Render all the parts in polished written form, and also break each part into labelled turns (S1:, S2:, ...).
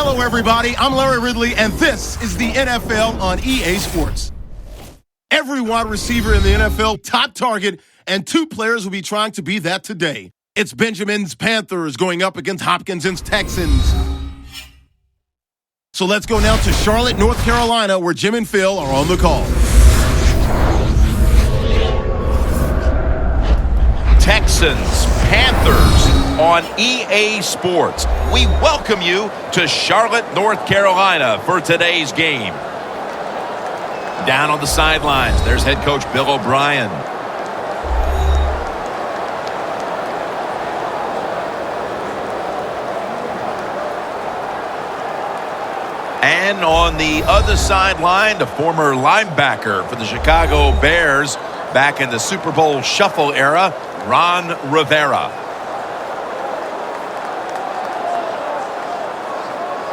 S1: Hello, everybody. I'm Larry Ridley, and this is the NFL on EA Sports. Every wide receiver in the NFL, top target, and 2 players will be trying to be that today. It's Benjamin's Panthers going up against Hopkinson's Texans. So let's go now to Charlotte, North Carolina, where Jim and Phil are on the call.
S2: Texans, Panthers on EA Sports. We welcome you to Charlotte, North Carolina for today's game. Down on the sidelines, there's head coach Bill O'Brien. And on the other sideline, the former linebacker for the Chicago Bears back in the Super Bowl shuffle era, Ron Rivera.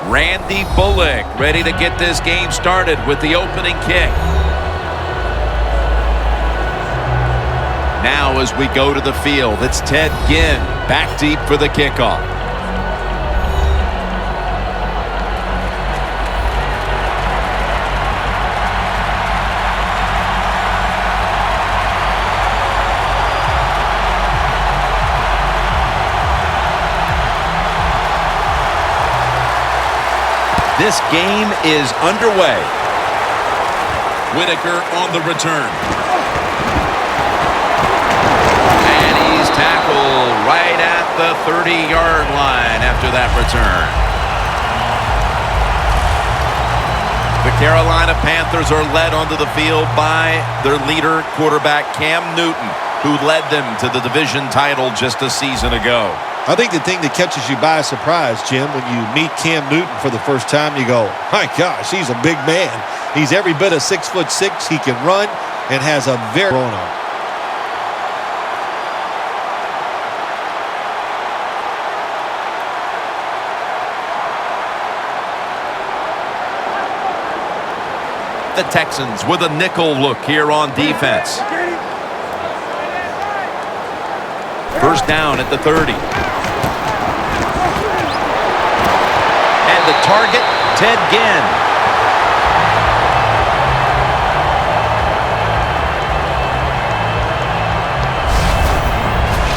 S2: Randy Bullock ready to get this game started with the opening kick. Now as we go to the field, it's Ted Ginn back deep for the kickoff. This game is underway. Whitaker on the return. And he's tackled right at the 30-yard line after that return. The Carolina Panthers are led onto the field by their leader, quarterback Cam Newton, who led them to the division title just a season ago.
S3: I think the thing that catches you by surprise, Jim, when you meet Cam Newton for the first time, you go, my gosh, he's a big man. He's every bit of 6'6". He can run and has a very grown arm.
S2: The Texans with a nickel look here on defense. First down at the 30. And the target, Ted Ginn.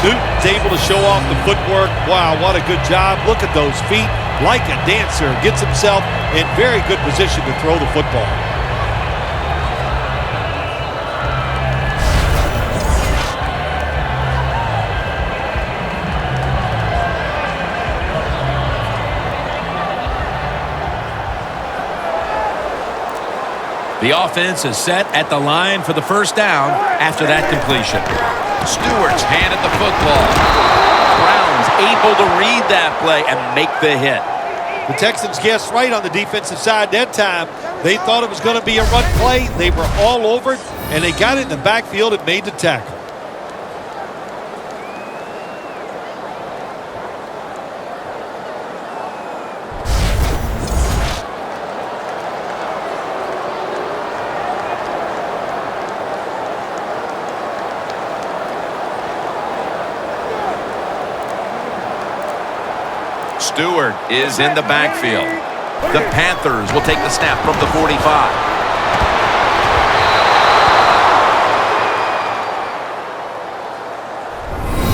S3: Newton's able to show off the footwork. Wow, what a good job. Look at those feet. Like a dancer. Gets himself in very good position to throw the football.
S2: The offense is set at the line for the first down after that completion. Stewart's hand at the football. Brown's able to read that play and make the hit.
S3: The Texans guessed right on the defensive side that time. They thought it was going to be a run play. They were all over it, and they got it in the backfield and made the tackle.
S2: Stewart is in the backfield. The Panthers will take the snap from the 45.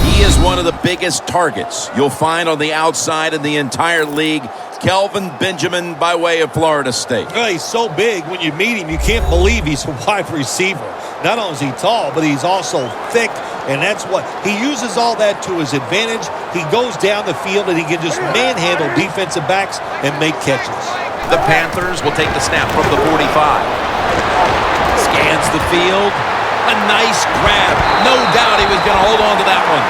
S2: He is one of the biggest targets you'll find on the outside in the entire league. Kelvin Benjamin by way of Florida State.
S3: Oh, he's so big. When you meet him, you can't believe he's a wide receiver. Not only is he tall, but he's also thick, and that's what he uses all that to his advantage. He goes down the field, and he can just manhandle defensive backs and make catches.
S2: The Panthers will take the snap from the 45. Scans the field. A nice grab. No doubt he was going to hold on to that one.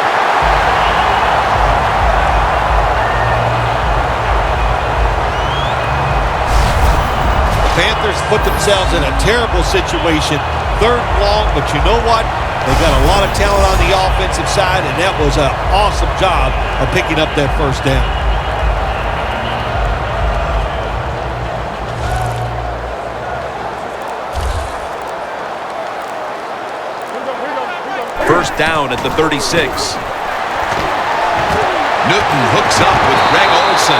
S3: The Panthers put themselves in a terrible situation. 3rd and long, but you know what? They got a lot of talent on the offensive side, and that was an awesome job of picking up that first down.
S2: First down at the 36. Newton hooks up with Greg Olsen.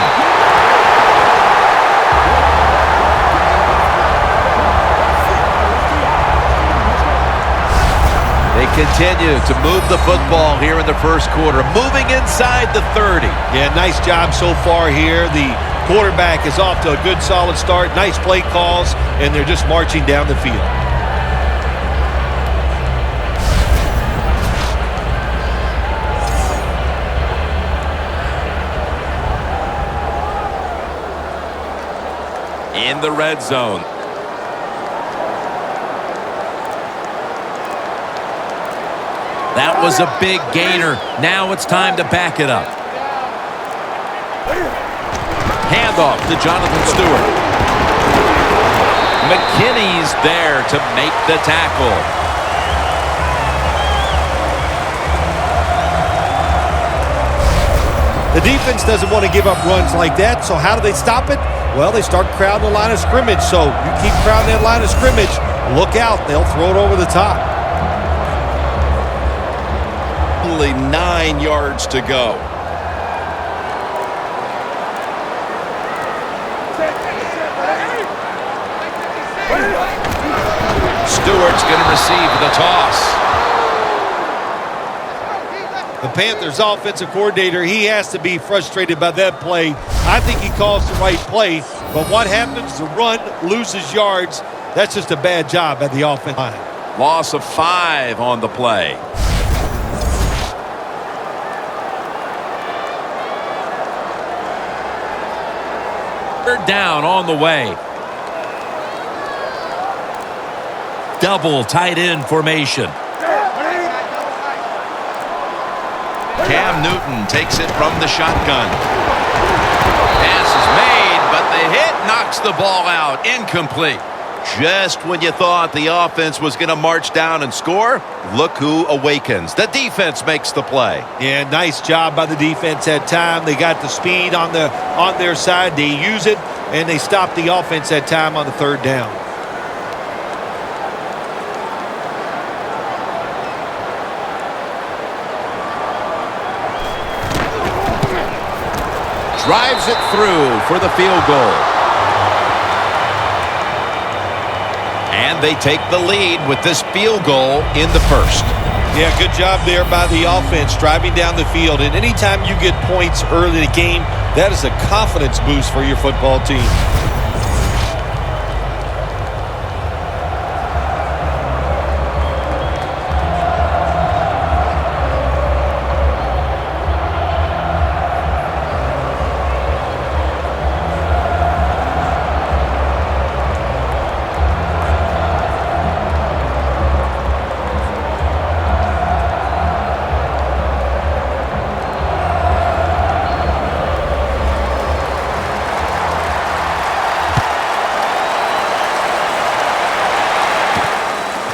S2: continue to move the football here in the first quarter, moving inside the 30.
S3: Yeah, nice job so far here. The quarterback is off to a good, solid start. Nice play calls, and they're just marching down the field.
S2: In the red zone. That was a big gainer. Now it's time to back it up. Handoff to Jonathan Stewart. McKinney's there to make the tackle.
S3: The defense doesn't want to give up runs like that, so how do they stop it? Well, they start crowding the line of scrimmage, so you keep crowding that line of scrimmage, look out, they'll throw it over the top.
S2: Only 9 yards to go. Stewart's going to receive the toss.
S3: The Panthers offensive coordinator, he has to be frustrated by that play. I think he calls the right play, but what happens? The run loses yards. That's just a bad job at the offensive line.
S2: Loss of 5 on the play. Third down on the way. Double tight end formation. Cam Newton takes it from the shotgun. Pass is made, but the hit knocks the ball out. Incomplete. Just when you thought the offense was going to march down and score, look who awakens. The defense makes the play.
S3: Yeah, nice job by the defense that time. They got the speed on their side. They use it, and they stop the offense that time on the third down.
S2: Drives it through for the field goal. And they take the lead with this field goal in the first.
S3: Yeah, good job there by the offense, driving down the field. And anytime you get points early in the game, that is a confidence boost for your football team.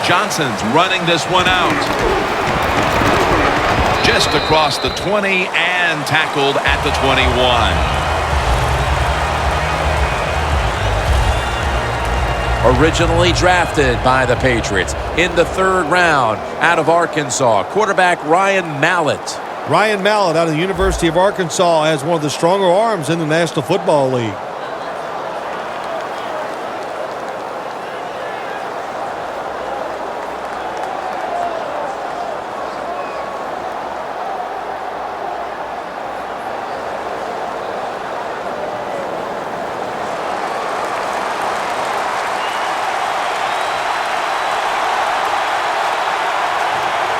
S2: Johnson's running this one out. Just across the 20 and tackled at the 21. Originally drafted by the Patriots in the third round out of Arkansas, quarterback Ryan Mallett.
S3: Ryan Mallett out of the University of Arkansas has one of the stronger arms in the National Football League.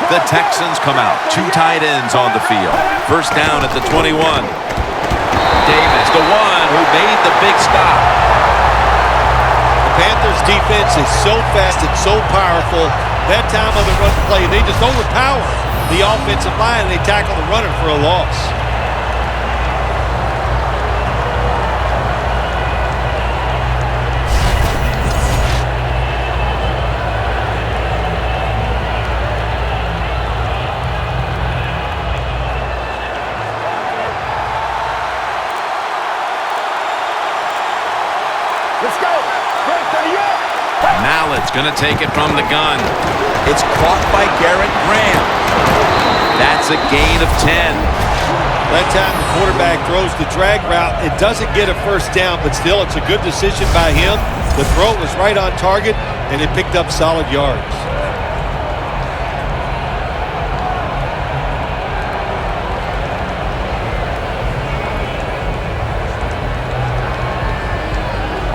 S2: The Texans come out. 2 tight ends on the field. First down at the 21. Davis, the one who made the big stop.
S3: The Panthers defense is so fast and so powerful. That time on the run play, they just overpower the offensive line and they tackle the runner for a loss.
S2: Mallett's going to take it from the gun. It's caught by Garrett Graham. That's a gain of 10.
S3: That time the quarterback throws the drag route. It doesn't get a first down, but still it's a good decision by him. The throw was right on target, and it picked up solid yards.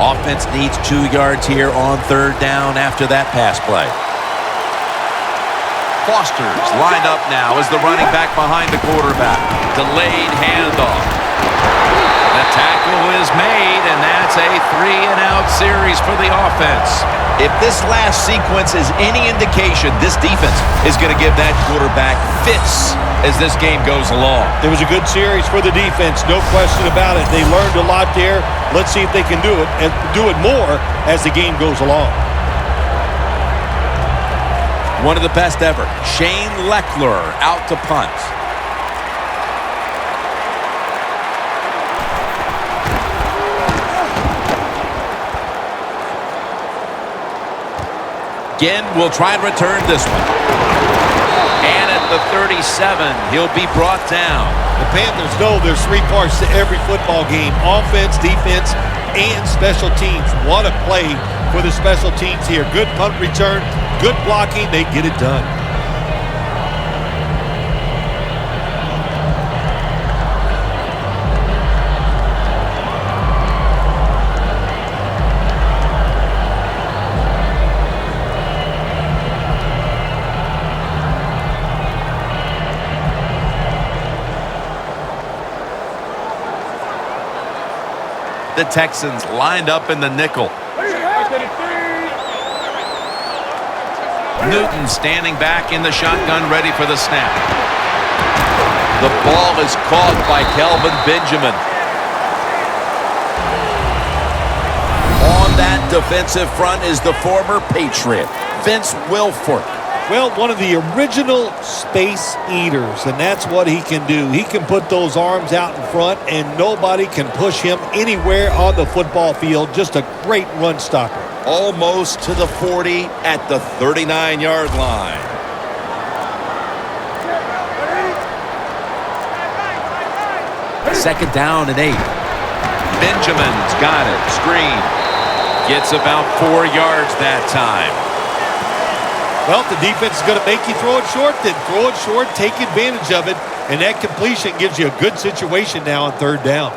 S2: Offense needs 2 yards here on 3rd down after that pass play. Foster's lined up now as the running back behind the quarterback. Delayed handoff. The tackle is made, and that's a 3-and-out series for the offense. If this last sequence is any indication, this defense is going to give that quarterback fits as this game goes along.
S3: It was a good series for the defense, no question about it. They learned a lot there. Let's see if they can do it and do it more as the game goes along.
S2: One of the best ever, Shane Leckler out to punt. Again, we'll try and return this one. And at the 37, he'll be brought down.
S3: The Panthers know there's 3 parts to every football game: offense, defense, and special teams. What a play for the special teams here. Good punt return, good blocking. They get it done.
S2: The Texans lined up in the nickel. Newton standing back in the shotgun, ready for the snap. The ball is caught by Kelvin Benjamin. On that defensive front is the former Patriot, Vince Wilfork.
S3: Well, one of the original space eaters, and that's what he can do. He can put those arms out in front, and nobody can push him anywhere on the football field. Just a great run stopper.
S2: Almost to the 40 at the 39-yard line. Second down and 8. Benjamin's got it. Screen. Gets about 4 yards that time.
S3: Well, if the defense is going to make you throw it short, then throw it short, take advantage of it, and that completion gives you a good situation now on 3rd down.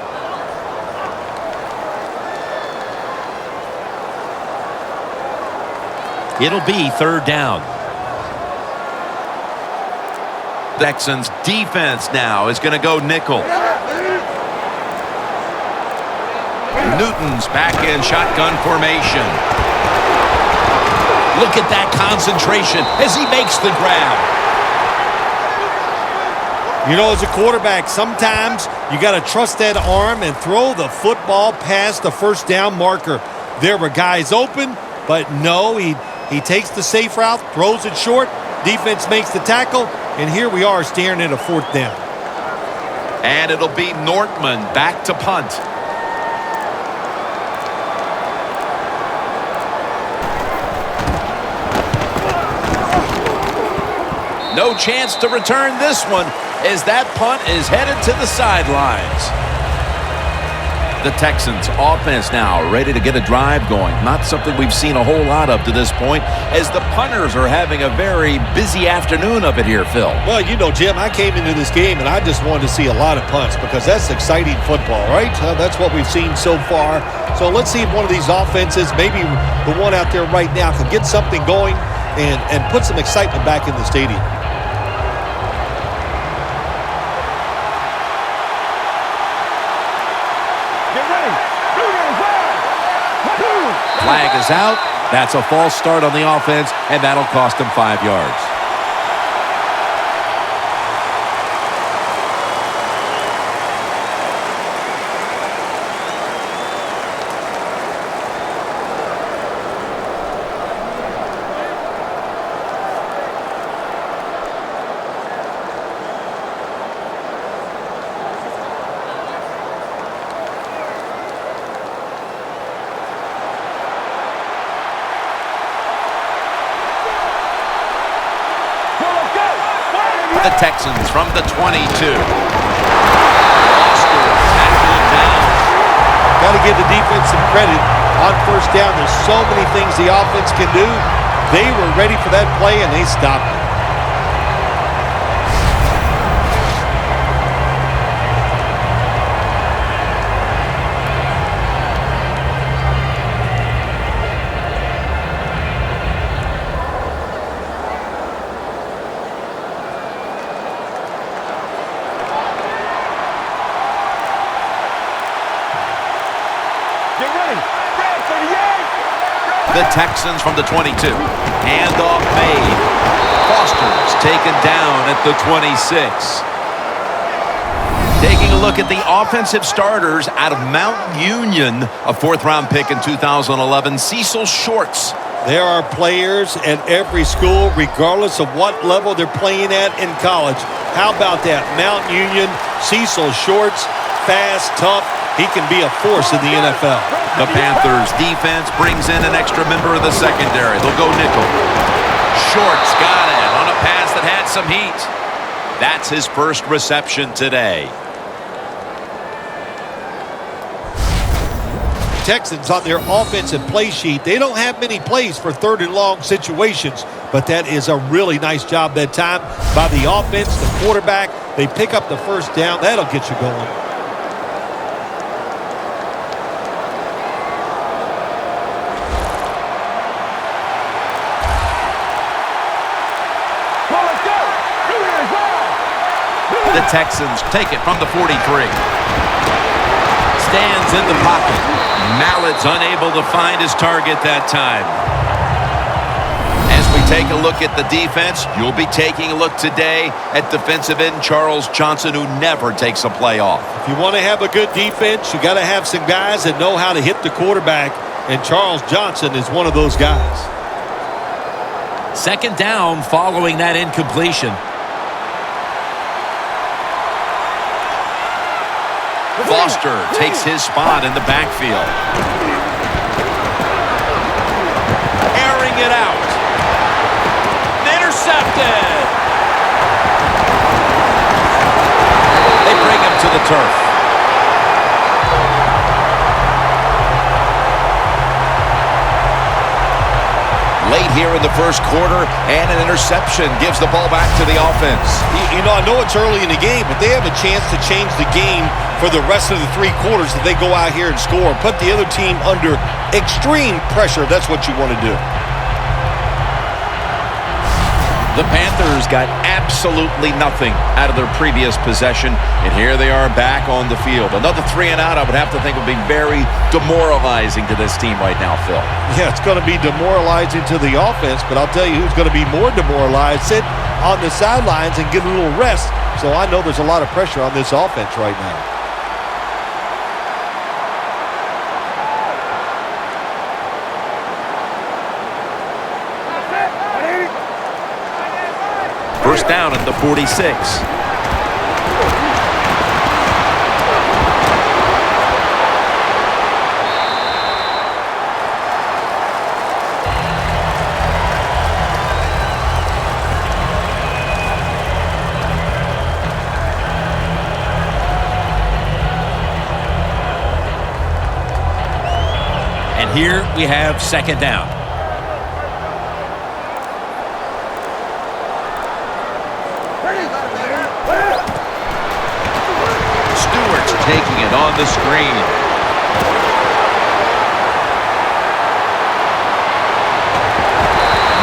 S2: It'll be 3rd down. Texans defense now is going to go nickel. Newton's back in shotgun formation. Look at that concentration as he makes the grab.
S3: You know, as a quarterback, sometimes you got to trust that arm and throw the football past the 1st down marker. There were guys open, but no, he takes the safe route, throws it short, defense makes the tackle, and here we are staring at a 4th down.
S2: And it'll be Nortman back to punt. No chance to return this one as that punt is headed to the sidelines. The Texans offense now ready to get a drive going. Not something we've seen a whole lot of to this point as the punters are having a very busy afternoon of it here, Phil.
S3: Well, you know, Jim, I came into this game and I just wanted to see a lot of punts because that's exciting football, right? That's what we've seen so far. So let's see if one of these offenses, maybe the one out there right now, can get something going and put some excitement back in the stadium.
S2: Flag is out. That's a false start on the offense, and that'll cost them 5 yards. The Texans from the 22. Foster tackled down.
S3: Got to give the defense some credit on 1st down. There's so many things the offense can do. They were ready for that play, and they stopped it.
S2: The Texans from the 22. Handoff made. Foster's taken down at the 26. Taking a look at the offensive starters out of Mount Union, a fourth-round pick in 2011, Cecil Shorts.
S3: There are players at every school, regardless of what level they're playing at in college. How about that? Mount Union, Cecil Shorts, fast, tough. He can be a force in the NFL.
S2: The Panthers defense brings in an extra member of the secondary. They'll go nickel. Shorts got it on a pass that had some heat. That's his first reception today.
S3: Texans on their offensive play sheet, they don't have many plays for third and long situations, but that is a really nice job that time by the offense, the quarterback. They pick up the first down. That'll get you going.
S2: The Texans take it from the 43. Stands in the pocket. Mallett's unable to find his target that time. As we take a look at the defense, you'll be taking a look today at defensive end Charles Johnson, who never takes a play off.
S3: If you want to have a good defense, you got to have some guys that know how to hit the quarterback, and Charles Johnson is one of those guys.
S2: Second down following that incompletion. Foster takes his spot in the backfield. Airing it out. Intercepted. They bring him to the turf. Late here in the first quarter, and an interception gives the ball back to the offense.
S3: You know, I know it's early in the game, but they have a chance to change the game for the rest of the three quarters if they go out here and score. Put the other team under extreme pressure. That's what you want to do.
S2: The Panthers got absolutely nothing out of their previous possession, and here they are back on the field. Another 3 and out, I would have to think, would be very demoralizing to this team right now, Phil.
S3: Yeah, it's going to be demoralizing to the offense, but I'll tell you who's going to be more demoralized. Sit on the sidelines and get a little rest. So I know there's a lot of pressure on this offense right now.
S2: First down at the 46. And here we have second down. Taking it on the screen.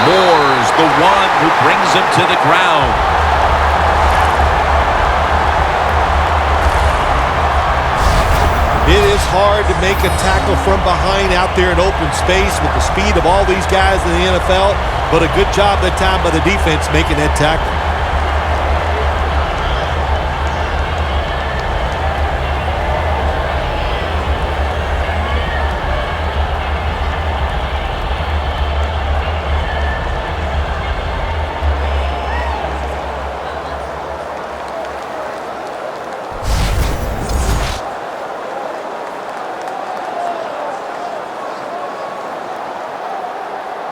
S2: Moore's the one who brings him to the ground.
S3: It is hard to make a tackle from behind out there in open space with the speed of all these guys in the NFL, but a good job that time by the defense making that tackle.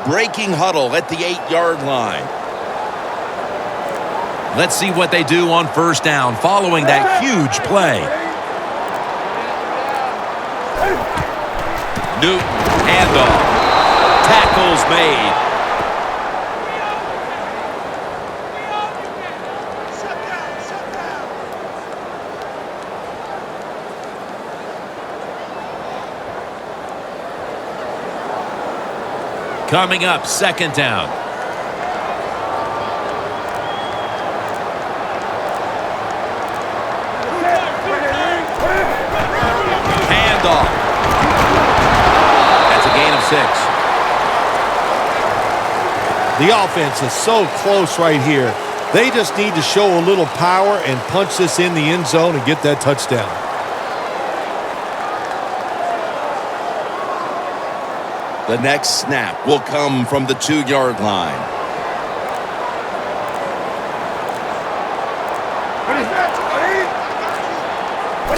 S2: Breaking huddle at the 8-yard line. Let's see what they do on first down following that huge play. Newton, handoff. Tackles made. Coming up, second down. Handoff.
S3: The offense is so close right here. They just need to show a little power and punch this in the end zone and get that touchdown.
S2: The next snap will come from the 2-yard line.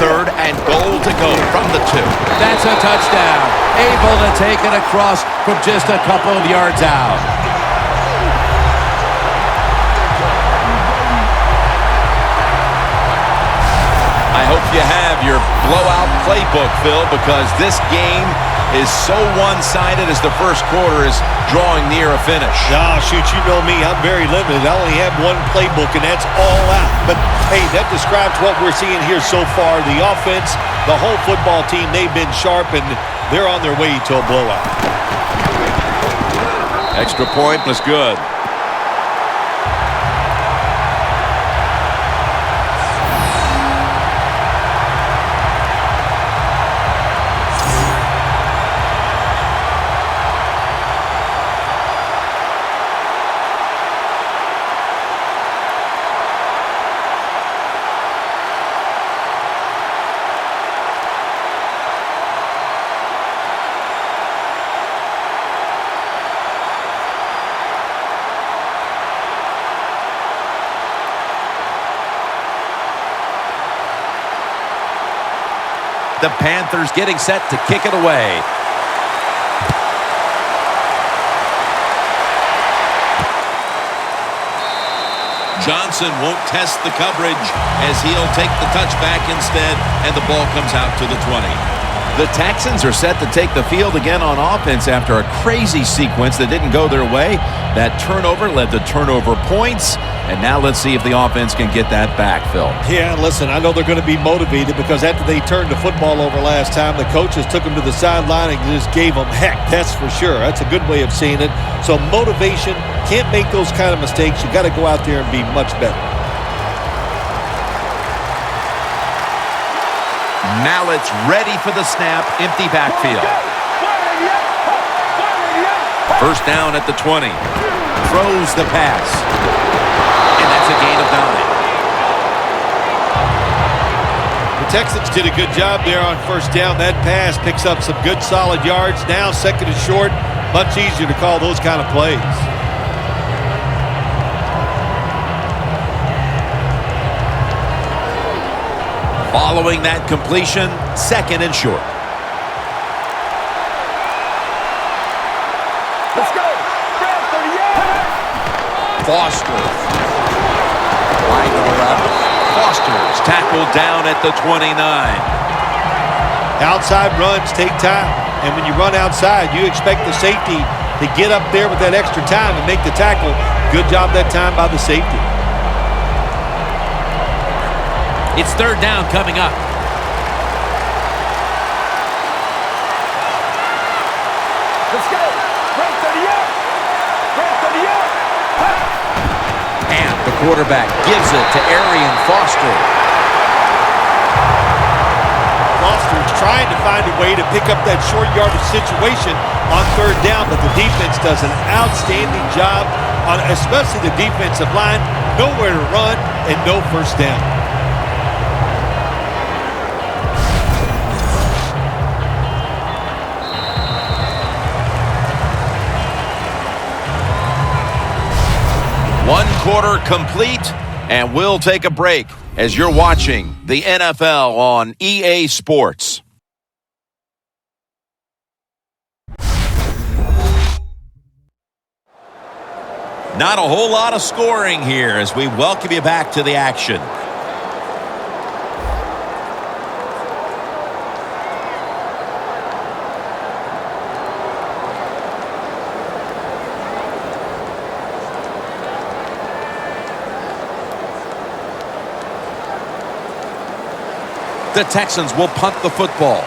S2: Third and goal to go from the 2.
S4: That's a touchdown. Able to take it across from just a couple of yards out.
S2: I hope you have your blowout playbook, Phil, because this game is so one-sided as the first quarter is drawing near a finish.
S3: Oh, shoot, you know me. I'm very limited. I only have one playbook, and that's all out. But, hey, that describes what we're seeing here so far. The offense, the whole football team, they've been sharp, and they're on their way to a blowout.
S2: Extra point was good. The Panthers getting set to kick it away. Johnson won't test the coverage as he'll take the touchback instead, and the ball comes out to the 20. The Texans are set to take the field again on offense after a crazy sequence that didn't go their way. That turnover led to turnover points, and now let's see if the offense can get that back, Phil.
S3: Yeah, listen, I know they're going to be motivated because after they turned the football over last time, the coaches took them to the sideline and just gave them heck, that's for sure. That's a good way of seeing it. So motivation, can't make those kind of mistakes. You got to go out there and be much better.
S2: Mallett's ready for the snap, empty backfield. First down at the 20. Throws the pass. And that's a gain of 9.
S3: The Texans did a good job there on first down. That pass picks up some good solid yards. Now second and short, much easier to call those kind of plays.
S2: Following that completion, second and short.
S5: Let's go.
S2: Foster. Line up. Foster's tackled down at the 29.
S3: Outside runs take time. And when you run outside, you expect the safety to get up there with that extra time and make the tackle. Good job that time by the safety.
S4: It's third down coming up.
S5: Let's go. Break 30 up. Break 30 up.
S2: And the quarterback gives it to Arian Foster.
S3: Foster's trying to find a way to pick up that short yardage situation on third down, but the defense does an outstanding job on especially the defensive line. Nowhere to run and no first down.
S2: One quarter complete, and we'll take a break as you're watching the NFL on EA Sports. Not a whole lot of scoring here as we welcome you back to the action. The Texans will punt the football.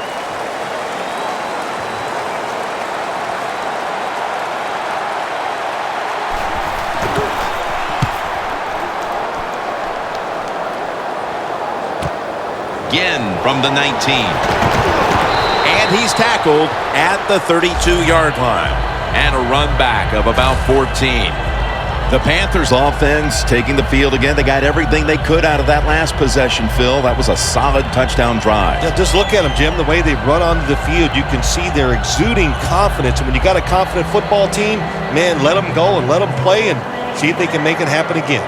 S2: Again from the 19. And he's tackled at the 32-yard line. And a run back of about 14.
S6: The Panthers offense taking the field again. They got everything they could out of that last possession, Phil. That was a solid touchdown drive.
S3: Yeah, just look at them, Jim. The way they run onto the field, you can see they're exuding confidence. And when you got a confident football team, man, let them go and let them play and see if they can make it happen again.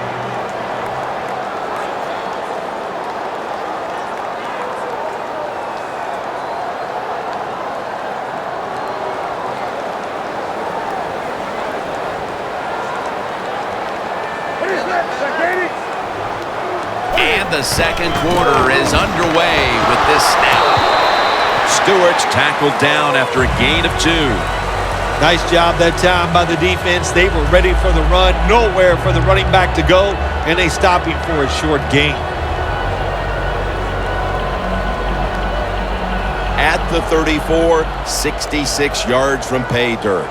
S2: And the second quarter is underway with this snap. Stewart's tackled down after a gain of 2.
S3: Nice job that time by the defense. They were ready for the run, nowhere for the running back to go, and they stopped him for a short gain.
S6: At the 34, 66 yards from pay dirt.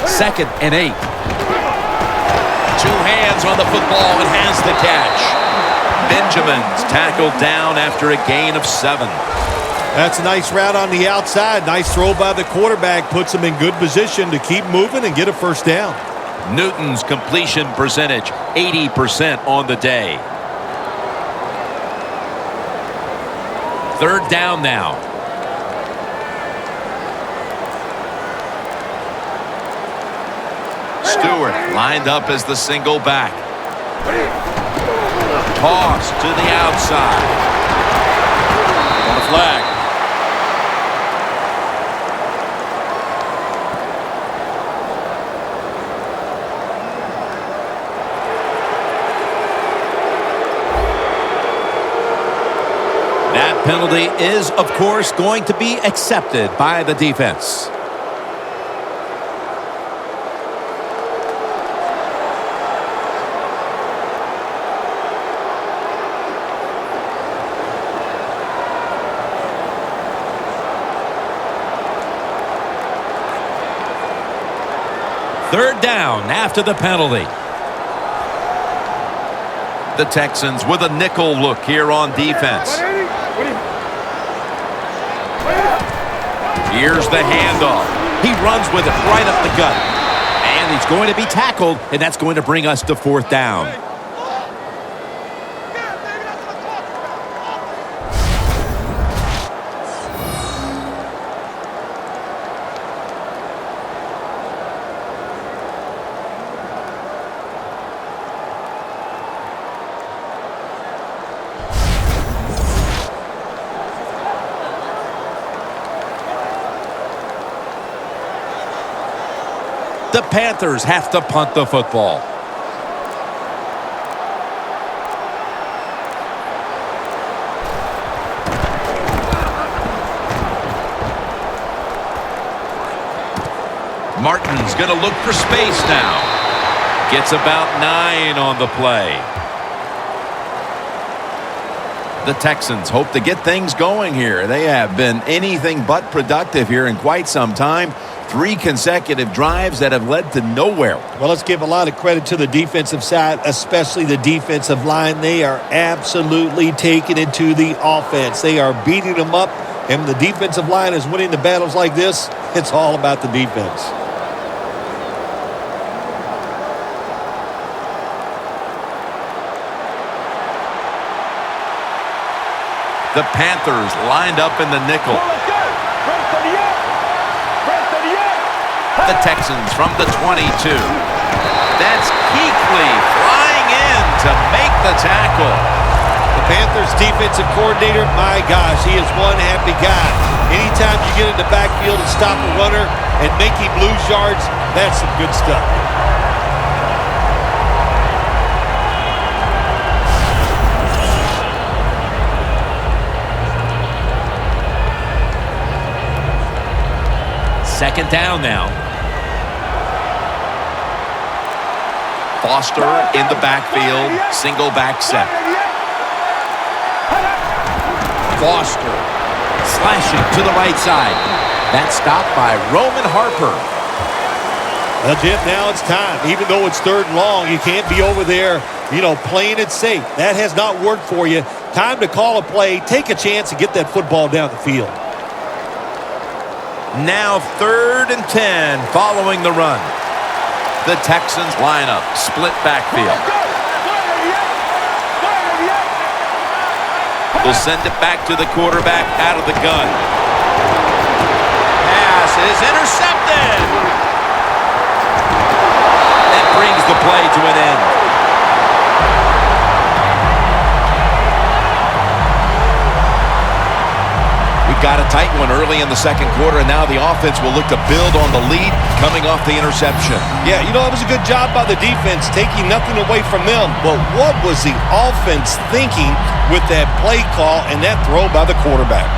S4: Second and 8.
S2: 2 hands on the football and has the catch. Benjamin's tackled down after a gain of 7.
S3: That's a nice route on the outside. Nice throw by the quarterback. Puts him in good position to keep moving and get a first down.
S2: Newton's completion percentage, 80% on the day. 3rd down now. Stewart lined up as the single back. Toss to the outside. On the flag.
S4: That penalty is, of course, going to be accepted by the defense. Third down after the penalty.
S2: The Texans with a nickel look here on defense. Here's the handoff.
S4: He runs with it right up the gut. And he's going to be tackled, and that's going to bring us to 4th down. The Panthers have to punt the football.
S2: Martin's going to look for space now. Gets about 9 on the play.
S6: The Texans hope to get things going here. They have been anything but productive here in quite some time. 3 consecutive drives that have led to nowhere.
S3: Well, let's give a lot of credit to the defensive side, especially the defensive line. They are absolutely taking it to the offense. They are beating them up, and when the defensive line is winning the battles like this, it's all about the defense.
S2: The Panthers lined up in the nickel. The Texans from the 22. That's Kuechly flying in to make the tackle.
S3: The Panthers defensive coordinator, my gosh, he is one happy guy. Anytime you get in the backfield and stop a runner and make him lose yards, that's some good stuff.
S4: Second down now.
S2: Foster in the backfield, single back set.
S4: Foster slashing to the right side. That's stopped by Roman Harper.
S3: Well, Jim, now it's time. Even though it's 3rd and long, you can't be over there, playing it safe. That has not worked for you. Time to call a play, take a chance, and get that football down the field.
S6: Now 3rd and 10 following the run. The Texans line up, split backfield. They'll send it back to the quarterback out of the gun. Pass is intercepted. That brings the play to an end. We got a tight one early in the 2nd quarter, and now the offense will look to build on the lead coming off the interception.
S3: Yeah, it was a good job by the defense taking nothing away from them. But what was the offense thinking with that play call and that throw by the quarterback?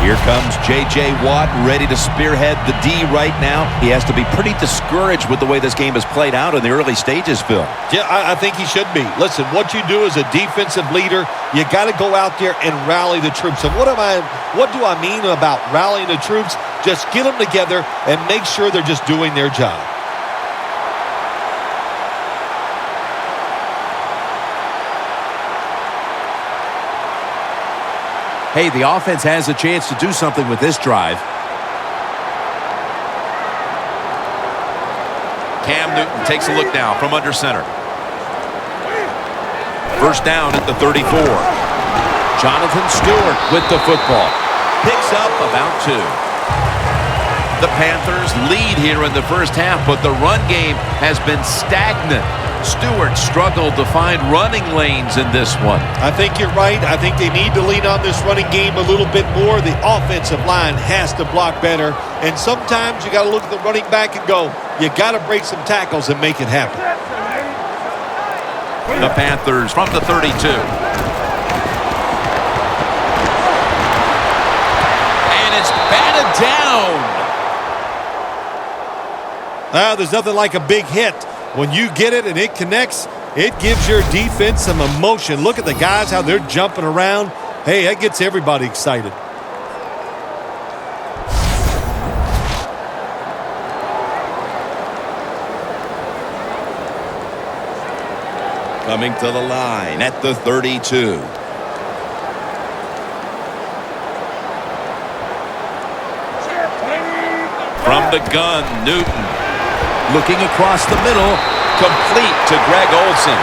S6: Here comes J.J. Watt ready to spearhead the D right now. He has to be pretty discouraged with the way this game has played out in the early stages, Phil.
S3: Yeah, I think he should be. Listen, what you do as a defensive leader, you got to go out there and rally the troops. And what do I mean about rallying the troops? Just get them together and make sure they're just doing their job.
S6: Hey, the offense has a chance to do something with this drive. Cam Newton takes a look now from under center. 1st down at the 34. Jonathan Stewart with the football. Picks up about 2. The Panthers lead here in the 1st half, but the run game has been stagnant. Stewart struggled to find running lanes in this one.
S3: I think you're right. I think they need to lean on this running game a little bit more. The offensive line has to block better. And sometimes you got to look at the running back and go, you got to break some tackles and make it happen.
S6: The Panthers from the 32. And it's batted down.
S3: There's nothing like a big hit. When you get it and it connects, it gives your defense some emotion. Look at the guys, how they're jumping around. Hey, that gets everybody excited.
S6: Coming to the line at the 32. From the gun, Newton. Looking across the middle, complete to Greg Olsen.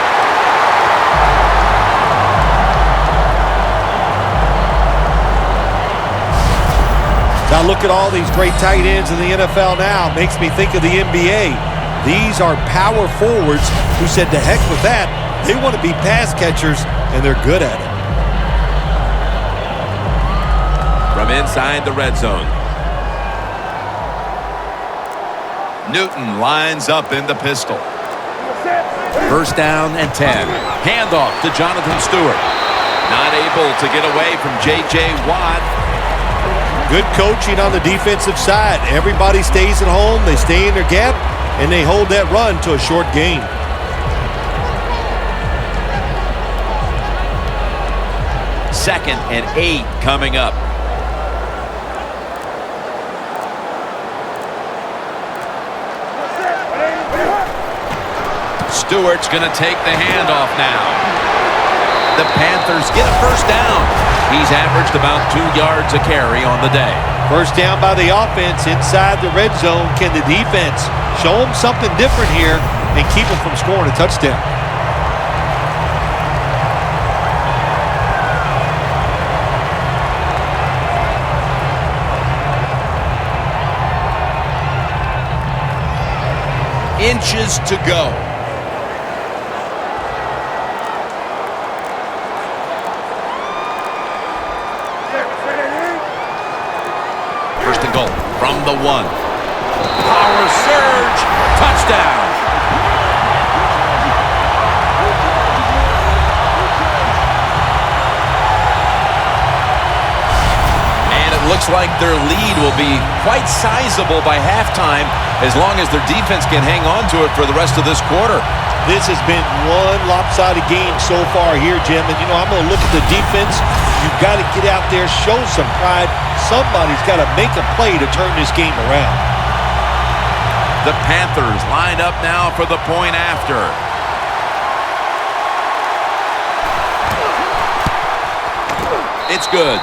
S3: Now look at all these great tight ends in the NFL now. Makes me think of the NBA. These are power forwards who said to heck with that. They want to be pass catchers, and they're good at it.
S6: From inside the red zone. Newton lines up in the pistol. 1st down and 10. Handoff to Jonathan Stewart. Not able to get away from J.J. Watt.
S3: Good coaching on the defensive side. Everybody stays at home. They stay in their gap, and they hold that run to a short gain.
S6: Second and 8 coming up. Stewart's going to take the handoff now. The Panthers get a 1st down. He's averaged about 2 yards a carry on the day.
S3: 1st down by the offense inside the red zone. Can the defense show them something different here and keep them from scoring a touchdown?
S6: Inches to go. From the 1. Power surge. Touchdown. And it looks like their lead will be quite sizable by halftime as long as their defense can hang on to it for the rest of this quarter.
S3: This has been one lopsided game so far here, Jim. And, I'm going to look at the defense. You've got to get out there, show some pride. Somebody's got to make a play to turn this game around.
S2: The Panthers line up now for the point after. It's good.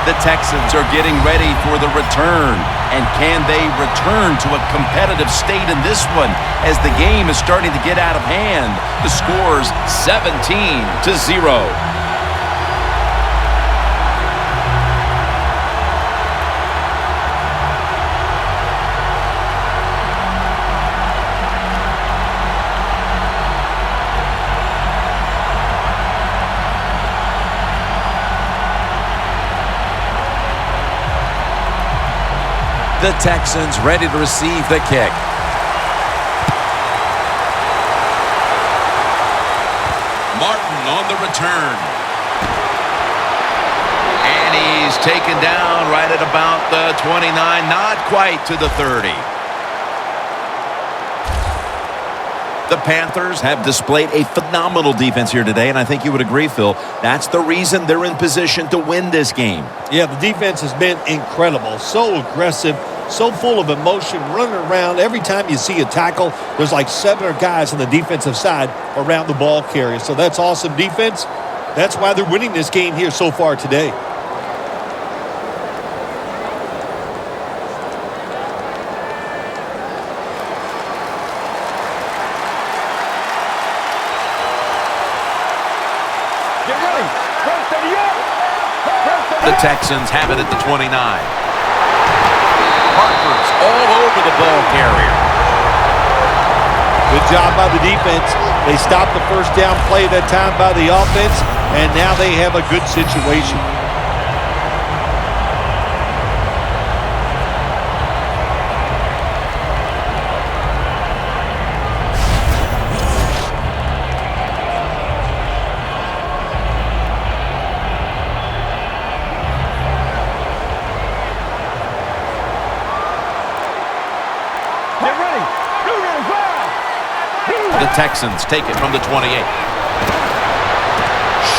S2: The Texans are getting ready for the return. And can they return to a competitive state in this one as the game is starting to get out of hand? The score's 17-0.
S4: The Texans ready to receive the kick.
S2: Martin on the return. And he's taken down right at about the 29, not quite to the 30.
S4: The Panthers have displayed a phenomenal defense here today, and I think you would agree, Phil. That's the reason they're in position to win this game.
S3: Yeah, the defense has been incredible. So aggressive, so full of emotion, running around. Every time you see a tackle, there's like 7 guys on the defensive side around the ball carrier. So that's awesome defense. That's why they're winning this game here so far today.
S2: The Texans have it at the 29. Harper's all over the ball carrier.
S3: Good job by the defense. They stopped the first down play that time by the offense, and now they have a good situation.
S2: The Texans take it from the 28.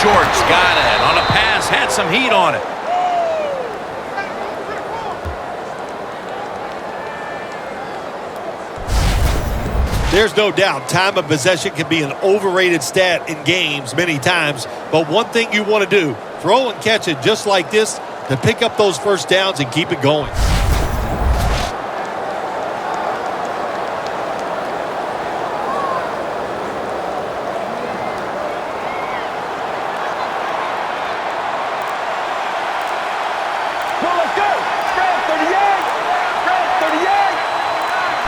S2: Short's got it on a pass, had some heat on it.
S3: There's no doubt time of possession can be an overrated stat in games many times, but one thing you want to do, throw and catch it just like this to pick up those first downs and keep it going.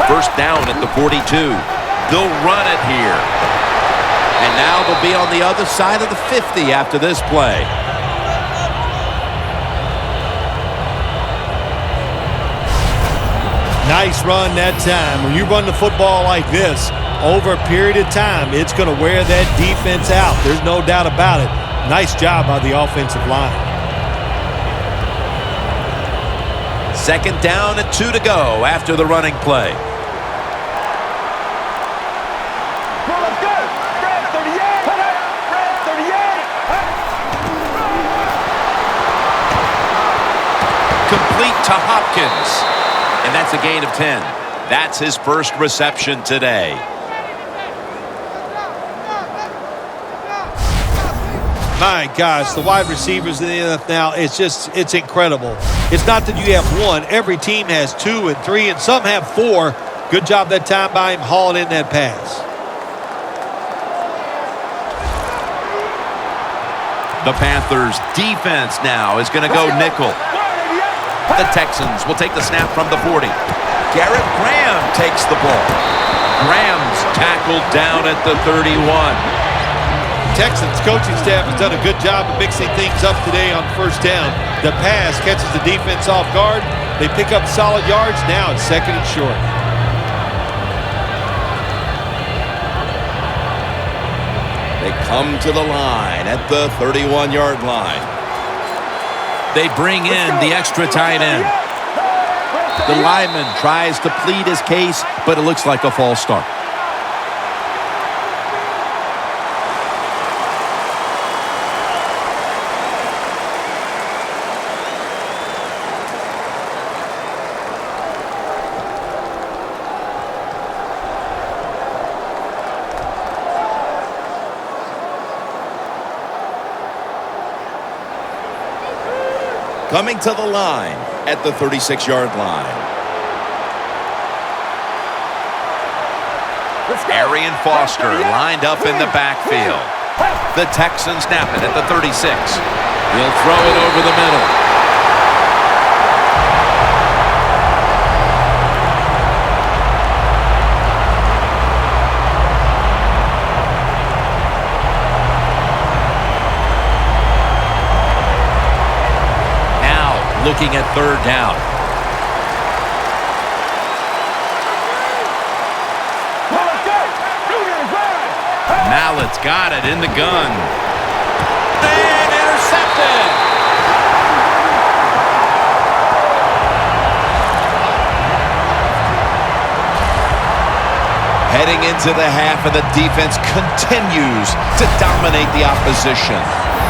S2: First down at the 42. They'll run it here.
S4: And now they'll be on the other side of the 50 after this play.
S3: Nice run that time. When you run the football like this, over a period of time, it's going to wear that defense out. There's no doubt about it. Nice job by the offensive line.
S4: Second down and 2 to go after the running play.
S2: Complete to Hopkins. And that's a gain of 10. That's his first reception today.
S3: My gosh, the wide receivers in the NFL now, it's incredible. It's not that you have one. Every team has 2 and 3, and some have 4. Good job that time by him hauling in that pass.
S2: The Panthers defense now is going to go nickel. The Texans will take the snap from the 40. Garrett Graham takes the ball. Graham's tackled down at the 31.
S3: Texans coaching staff has done a good job of mixing things up today on first down. The pass catches the defense off guard. They pick up solid yards. Now it's second and short.
S4: They come to the line at the 31-yard line.
S2: They bring in the extra tight end. The lineman tries to plead his case, but it looks like a false start. Coming to the line at the 36-yard line. Arian Foster lined up in the backfield. The Texans snap it at the 36. He'll throw it over the middle. Looking at third down. Mallett's got it in the gun. And intercepted. Heading into the half, and the defense continues to dominate the opposition.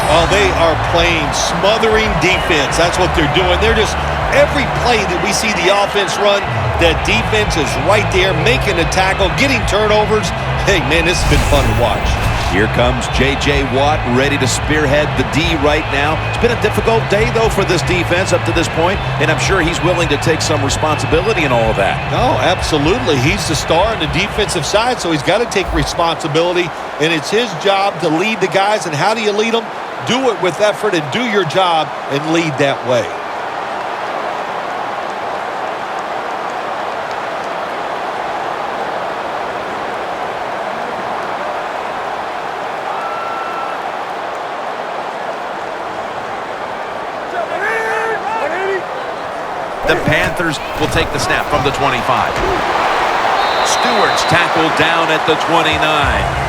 S3: Oh, they are playing smothering defense. That's what they're doing. They're just, every play that we see the offense run, the defense is right there making a tackle, getting turnovers. Hey, man, this has been fun to watch.
S2: Here comes J.J. Watt ready to spearhead the D right now. It's been a difficult day, though, for this defense up to this point, and I'm sure he's willing to take some responsibility in all of that.
S3: No, absolutely. He's the star on the defensive side, so he's got to take responsibility, and it's his job to lead the guys. And how do you lead them? Do it with effort and do your job and lead that way.
S2: The Panthers will take the snap from the 25. Stewart's tackled down at the 29.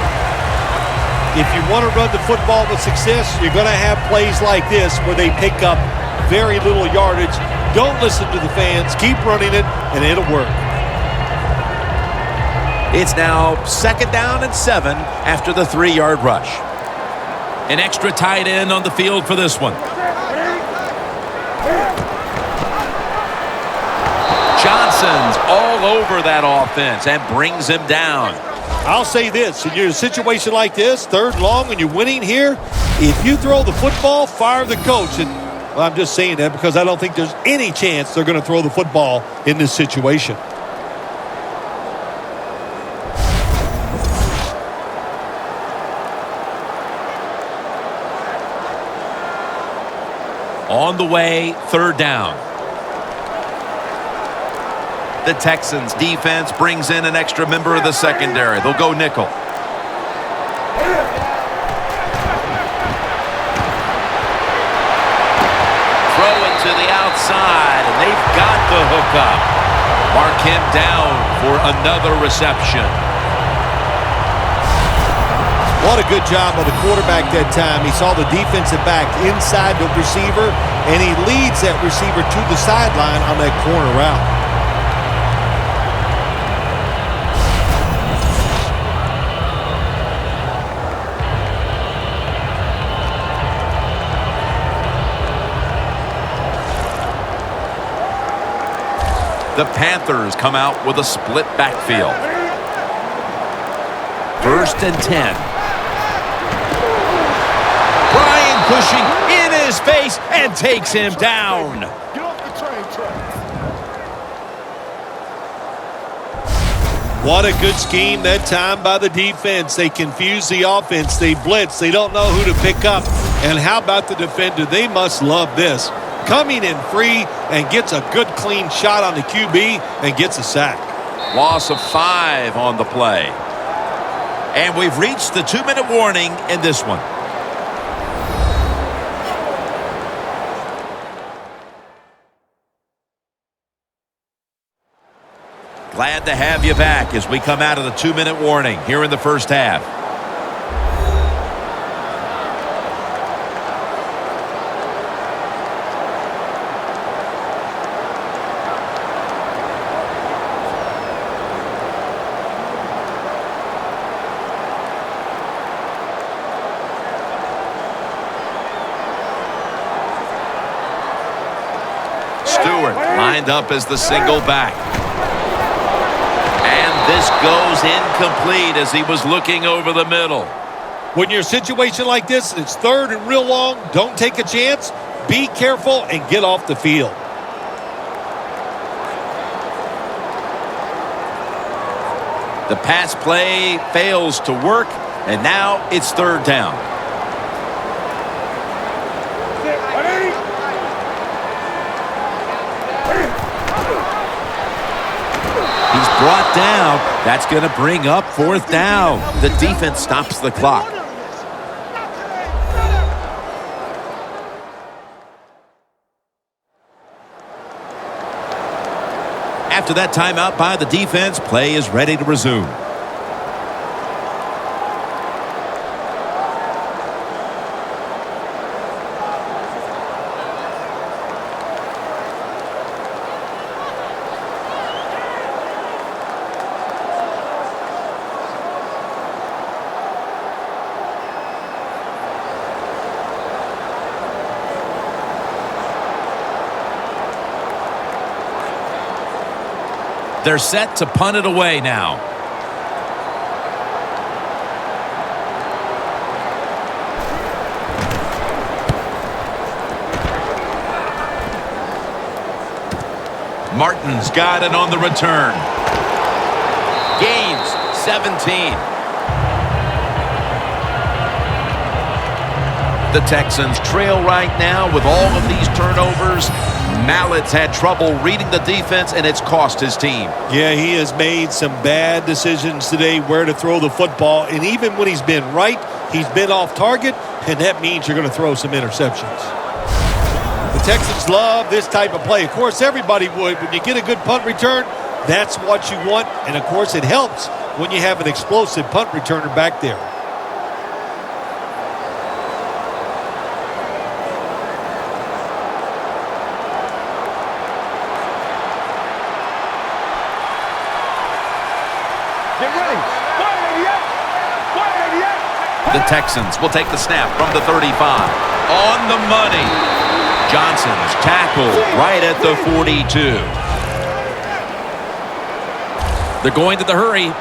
S3: If you want to run the football with success, you're going to have plays like this where they pick up very little yardage. Don't listen to the fans. Keep running it, and it'll work.
S2: It's now 2nd down and 7 after the 3-yard rush. An extra tight end on the field for this one. Johnson's all over that offense and brings him down.
S3: I'll say this, in a situation like this, 3rd long, and you're winning here, if you throw the football, fire the coach. And well, I'm just saying that because I don't think there's any chance they're going to throw the football in this situation.
S2: On the way, 3rd down. The Texans defense brings in an extra member of the secondary. They'll go nickel. Throw it to the outside, and they've got the hookup. Mark him down for another reception.
S3: What a good job by the quarterback that time. He saw the defensive back inside the receiver, and he leads that receiver to the sideline on that corner route.
S2: The Panthers come out with a split backfield. 1st and 10. Brian Cushing in his face and takes him down.
S5: Get off the train track.
S3: What a good scheme that time by the defense. They confuse the offense. They blitz. They don't know who to pick up. And how about the defender? They must love this. Coming in free and gets a good clean shot on the QB and gets a sack.
S2: Loss of 5 on the play. And we've reached the 2-minute warning in this one. Glad to have you back as we come out of the 2-minute warning here in the first half. lined up as the single back. And this goes incomplete as he was looking over the middle.
S3: When you're in a situation like this, it's third and real long, don't take a chance. Be careful and get off the field.
S2: The pass play fails to work, and now it's third down. He's brought down. That's going to bring up fourth down. The defense stops the clock. After that timeout by the defense, play is ready to resume. They're set to punt it away now. Martin's got it on the return. Gains 17. The Texans trail right now with all of these turnovers. Mallett's had trouble reading the defense, and it's cost his team.
S3: Yeah, he has made some bad decisions today where to throw the football. And even when he's been right, he's been off target, and that means you're going to throw some interceptions. The Texans love this type of play. Of course, everybody would. When you get a good punt return, that's what you want. And, of course, it helps when you have an explosive punt returner back there.
S2: The Texans will take the snap from the 35. On the money. Johnson's tackled right at the 42. They're going to the hurry.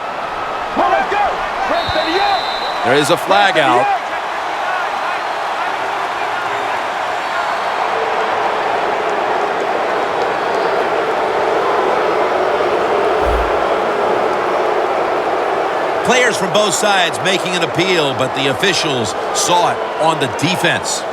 S2: There is a flag out. Players from both sides making an appeal, but the officials saw it on the defense.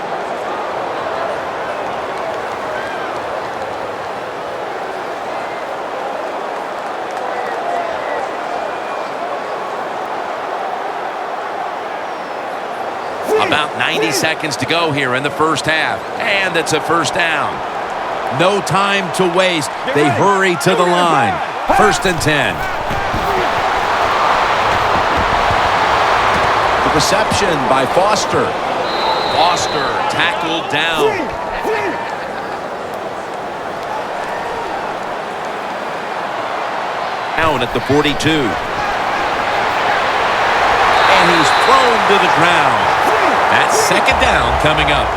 S2: About 90 seconds to go here in the first half, and it's a first down. No time to waste. They hurry to the line. 1st and 10. Reception by Foster. Foster tackled down. Down at the 42. And he's thrown to the ground. That's second down coming up.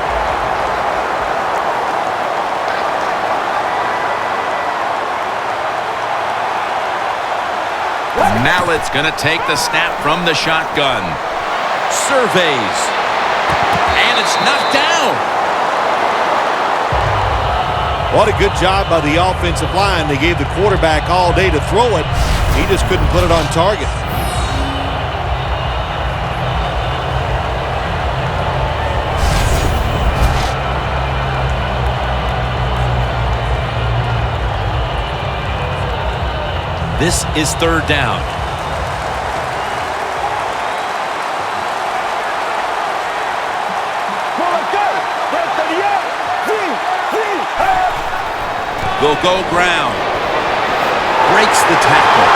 S2: Mallett's going to take the snap from the shotgun. Surveys, and it's knocked down.
S3: What a good job by the offensive line. They gave the quarterback all day to throw it. He just couldn't put it on target.
S2: This is third down. Will go ground. Breaks the tackle.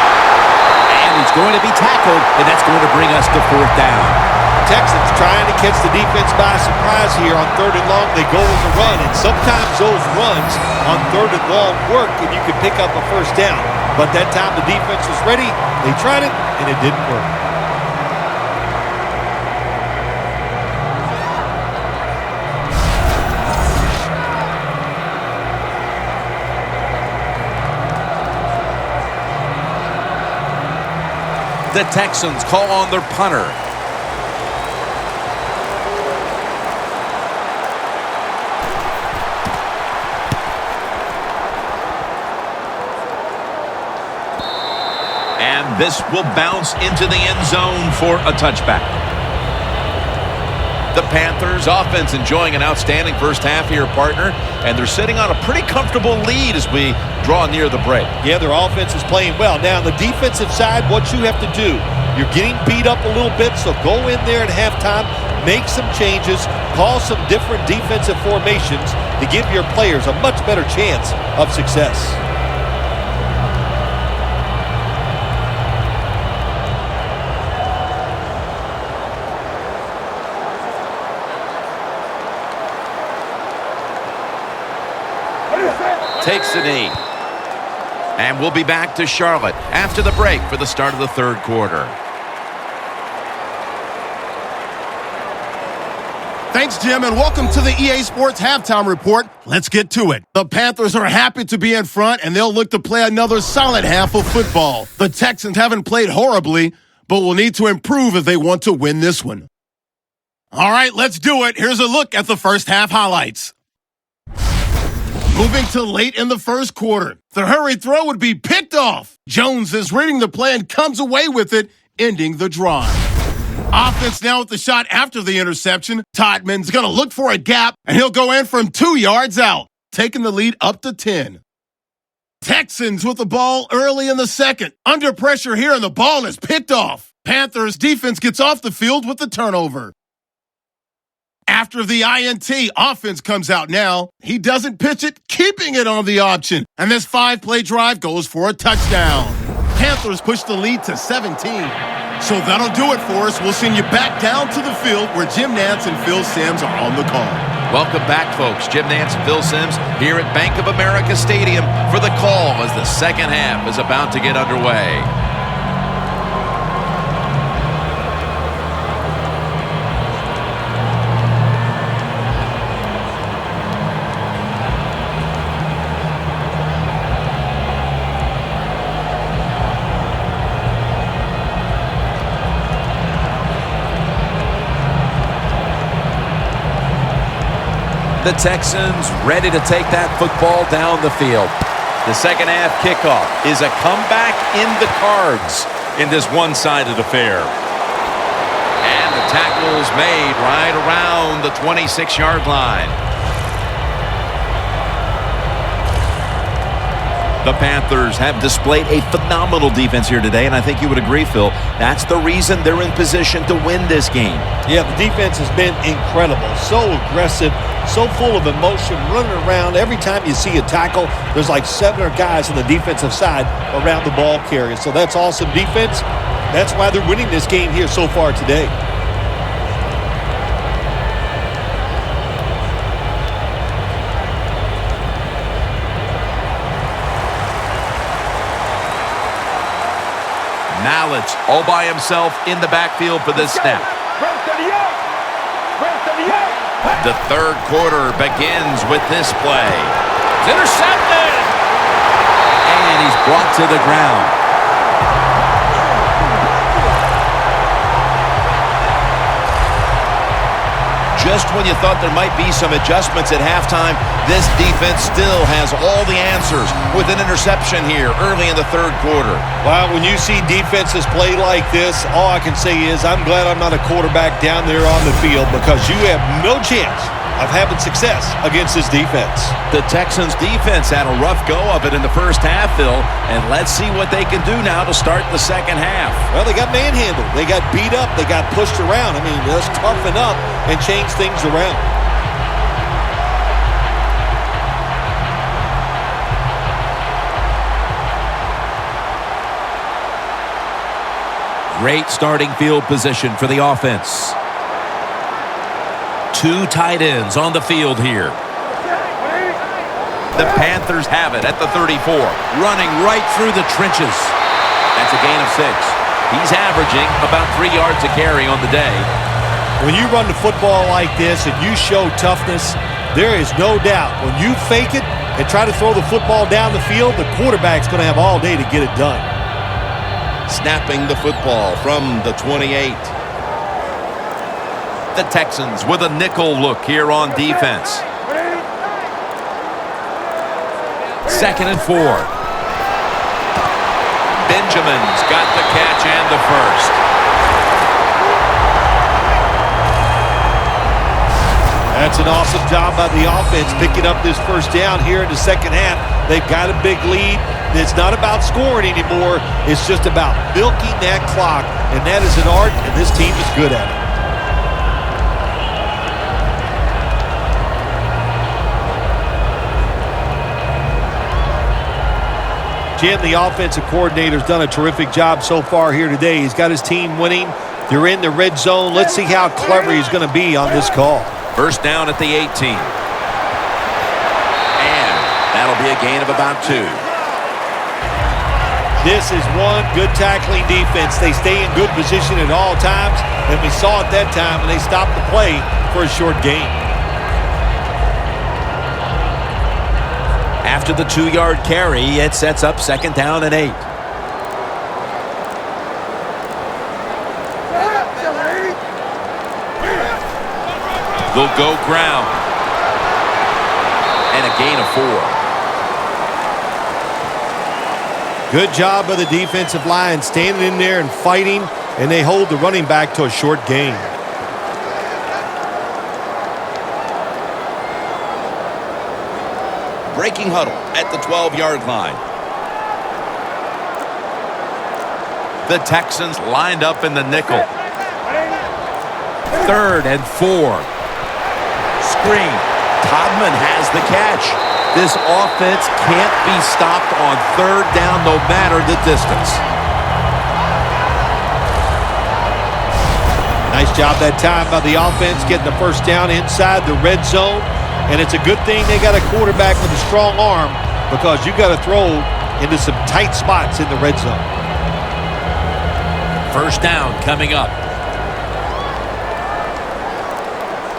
S2: And he's going to be tackled, and that's going to bring us to fourth down.
S3: Texans trying to catch the defense by surprise here on 3rd and long. They go with the run, and sometimes those runs on 3rd and long work, and you can pick up a first down. But that time the defense was ready. They tried it, and it didn't work.
S6: The Texans call on their punter. And this will bounce into the end zone for a touchback. The Panthers offense enjoying an outstanding first half here, partner, and they're sitting on a pretty comfortable lead as we draw near the break.
S3: Yeah, their offense is playing well. Now, on the defensive side, what you have to do, you're getting beat up a little bit, so go in there at halftime, make some changes, call some different defensive formations to give your players a much better chance of success.
S6: Takes the knee. And we'll be back to Charlotte after the break for the start of the third quarter.
S1: Thanks, Jim, and welcome to the EA Sports Halftime Report. Let's get to it. The Panthers are happy to be in front, and they'll look to play another solid half of football. The Texans haven't played horribly, but will need to improve if they want to win this one. All right, let's do it. Here's a look at the first half highlights. Moving to late in the first quarter, the hurry throw would be picked off. Jones is reading the play and comes away with it, ending the drive. Offense now with the shot after the interception. Todman's going to look for a gap, and he'll go in from 2 yards out, taking the lead up to 10. Texans with the ball early in the second. Under pressure here, and the ball is picked off. Panthers defense gets off the field with the turnover. After the INT, offense comes out now. He doesn't pitch it, keeping it on the option. And this 5-play drive goes for a touchdown. Panthers push the lead to 17. So that'll do it for us. We'll send you back down to the field where Jim Nantz and Phil Simms are on the call.
S6: Welcome back, folks. Jim Nantz and Phil Simms here at Bank of America Stadium for the call as the second half is about to get underway. The Texans ready to take that football down the field. The second half kickoff is a comeback in the cards in this one-sided affair. And the tackle is made right around the 26-yard line. The Panthers have displayed a phenomenal defense here today, and I think you would agree, Phil. That's the reason they're in position to win this game.
S3: Yeah, the defense has been incredible. So aggressive, so full of emotion, running around. Every time you see a tackle, there's like 7 or 8 guys on the defensive side around the ball carrier. So that's awesome defense. That's why they're winning this game here so far today.
S6: Mallett's all by himself in the backfield for this snap. The third quarter begins with this play. It's intercepted! And he's brought to the ground. Just when you thought there might be some adjustments at halftime, this defense still has all the answers with an interception here early in the third quarter.
S3: Wow, when you see defenses play like this, all I can say is I'm glad I'm not a quarterback down there on the field because you have no chance of having success against this defense.
S6: The Texans defense had a rough go of it in the first half, Phil, and let's see what they can do now to start the second half.
S3: Well, they got manhandled. They got beat up. They got pushed around. I mean, let's toughen up and change things around.
S6: Great starting field position for the offense. 2 tight ends on the field here. The Panthers have it at the 34, running right through the trenches. That's a gain of 6. He's averaging about 3 yards a carry on the day.
S3: When you run the football like this and you show toughness, there is no doubt when you fake it and try to throw the football down the field, the quarterback's going to have all day to get it done.
S6: snapping the football from the 28.
S2: The Texans with a nickel look here on defense. 2nd and 4. Benjamin's got the catch and the first.
S3: That's an awesome job by the offense picking up this first down here in the second half. They've got a big lead. It's not about scoring anymore. It's just about milking that clock, and that is an art, and this team is good at it. Jim, the offensive coordinator's done a terrific job so far here today. He's got his team winning. They're in the red zone. Let's see how clever he's going to be on this call.
S2: First down at the 18. And that'll be a gain of about 2.
S3: This is one good tackling defense. They stay in good position at all times, and we saw it that time when they stopped the play for a short gain.
S4: After the 2-yard carry, it sets up 2nd down and 8.
S2: They'll go ground. And a gain of 4.
S3: Good job by the defensive line standing in there and fighting, and they hold the running back to a short gain.
S2: Breaking huddle at the 12-yard line. The Texans lined up in the nickel. 3rd and 4. Screen. Todman has the catch. This offense can't be stopped on 3rd down no matter the distance.
S3: Nice job that time by the offense getting the first down inside the red zone. And it's a good thing they got a quarterback with a strong arm, because you got to throw into some tight spots in the red zone.
S2: First down coming up.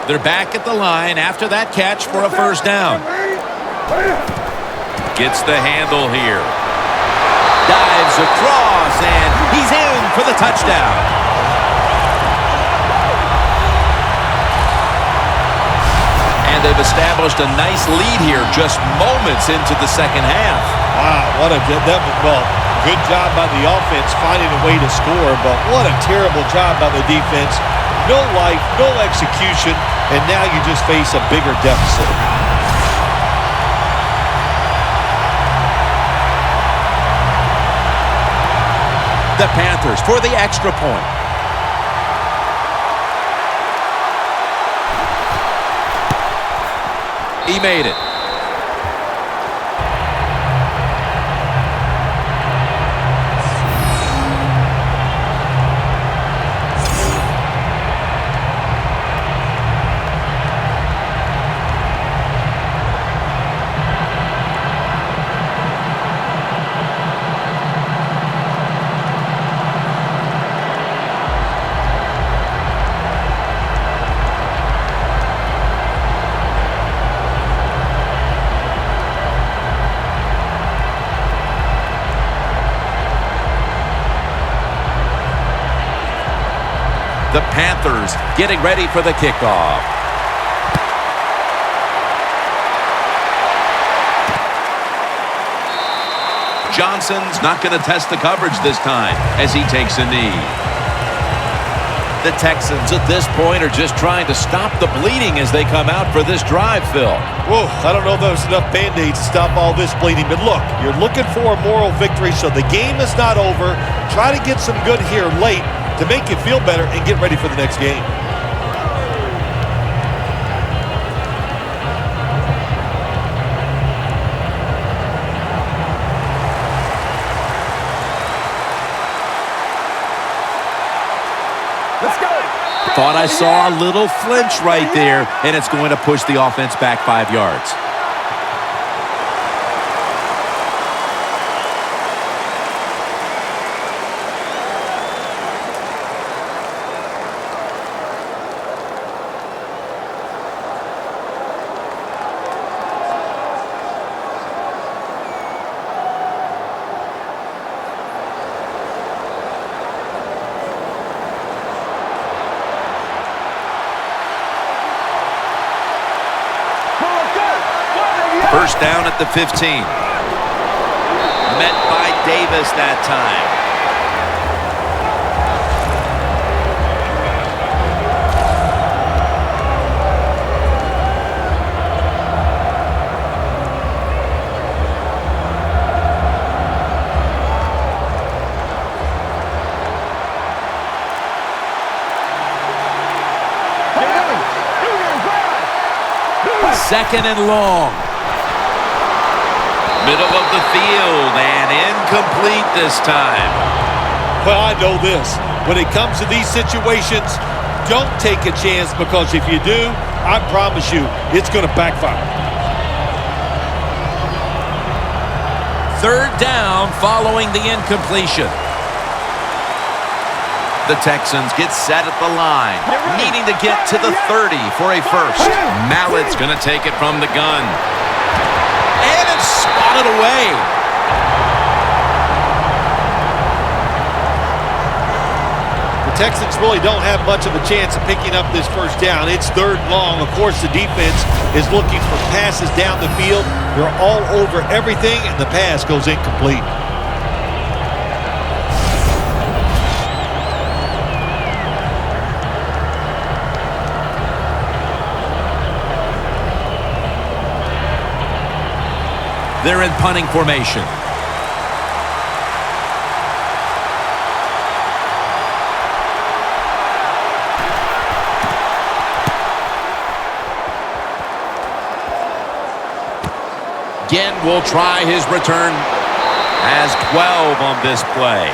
S2: They're back at the line after that catch for a first down. Gets the handle here. Dives across, and he's in for the touchdown. And they've established a nice lead here just moments into the second half.
S3: Wow, good job by the offense finding a way to score, but what a terrible job by the defense. No life, no execution, and now you just face a bigger deficit.
S2: The Panthers for the extra point. He made it. The Panthers getting ready for the kickoff. Johnson's not going to test the coverage this time as he takes a knee. The Texans at this point are just trying to stop the bleeding as they come out for this drive, Phil.
S3: Whoa, I don't know if there's enough Band-Aids to stop all this bleeding, but look, you're looking for a moral victory, so the game is not over. Try to get some good here late to make you feel better and get ready for the next game.
S5: Let's go.
S2: Thought I saw a little flinch right there, and it's going to push the offense back 5 yards. down at the 15. Met by Davis that time. Second and long. Middle of the field and incomplete this time.
S3: Well, I know this. When it comes to these situations, don't take a chance, because if you do, I promise you, it's going to backfire.
S2: Third down following the incompletion. The Texans get set at the line, needing to get to the 30 for a first. Mallett's going to take it from the gun. And it's swatted away.
S3: The Texans really don't have much of a chance of picking up this first down. It's third and long. Of course, the defense is looking for passes down the field. They're all over everything, and the pass goes incomplete.
S2: They're in punting formation. Again will try his return. Has 12 on this play.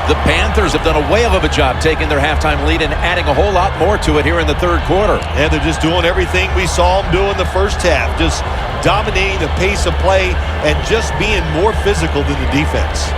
S2: The Panthers have done a whale of a job taking their halftime lead and adding a whole lot more to it here in the third quarter.
S3: And they're just doing everything we saw them do in the first half. Just dominating the pace of play and just being more physical than the defense.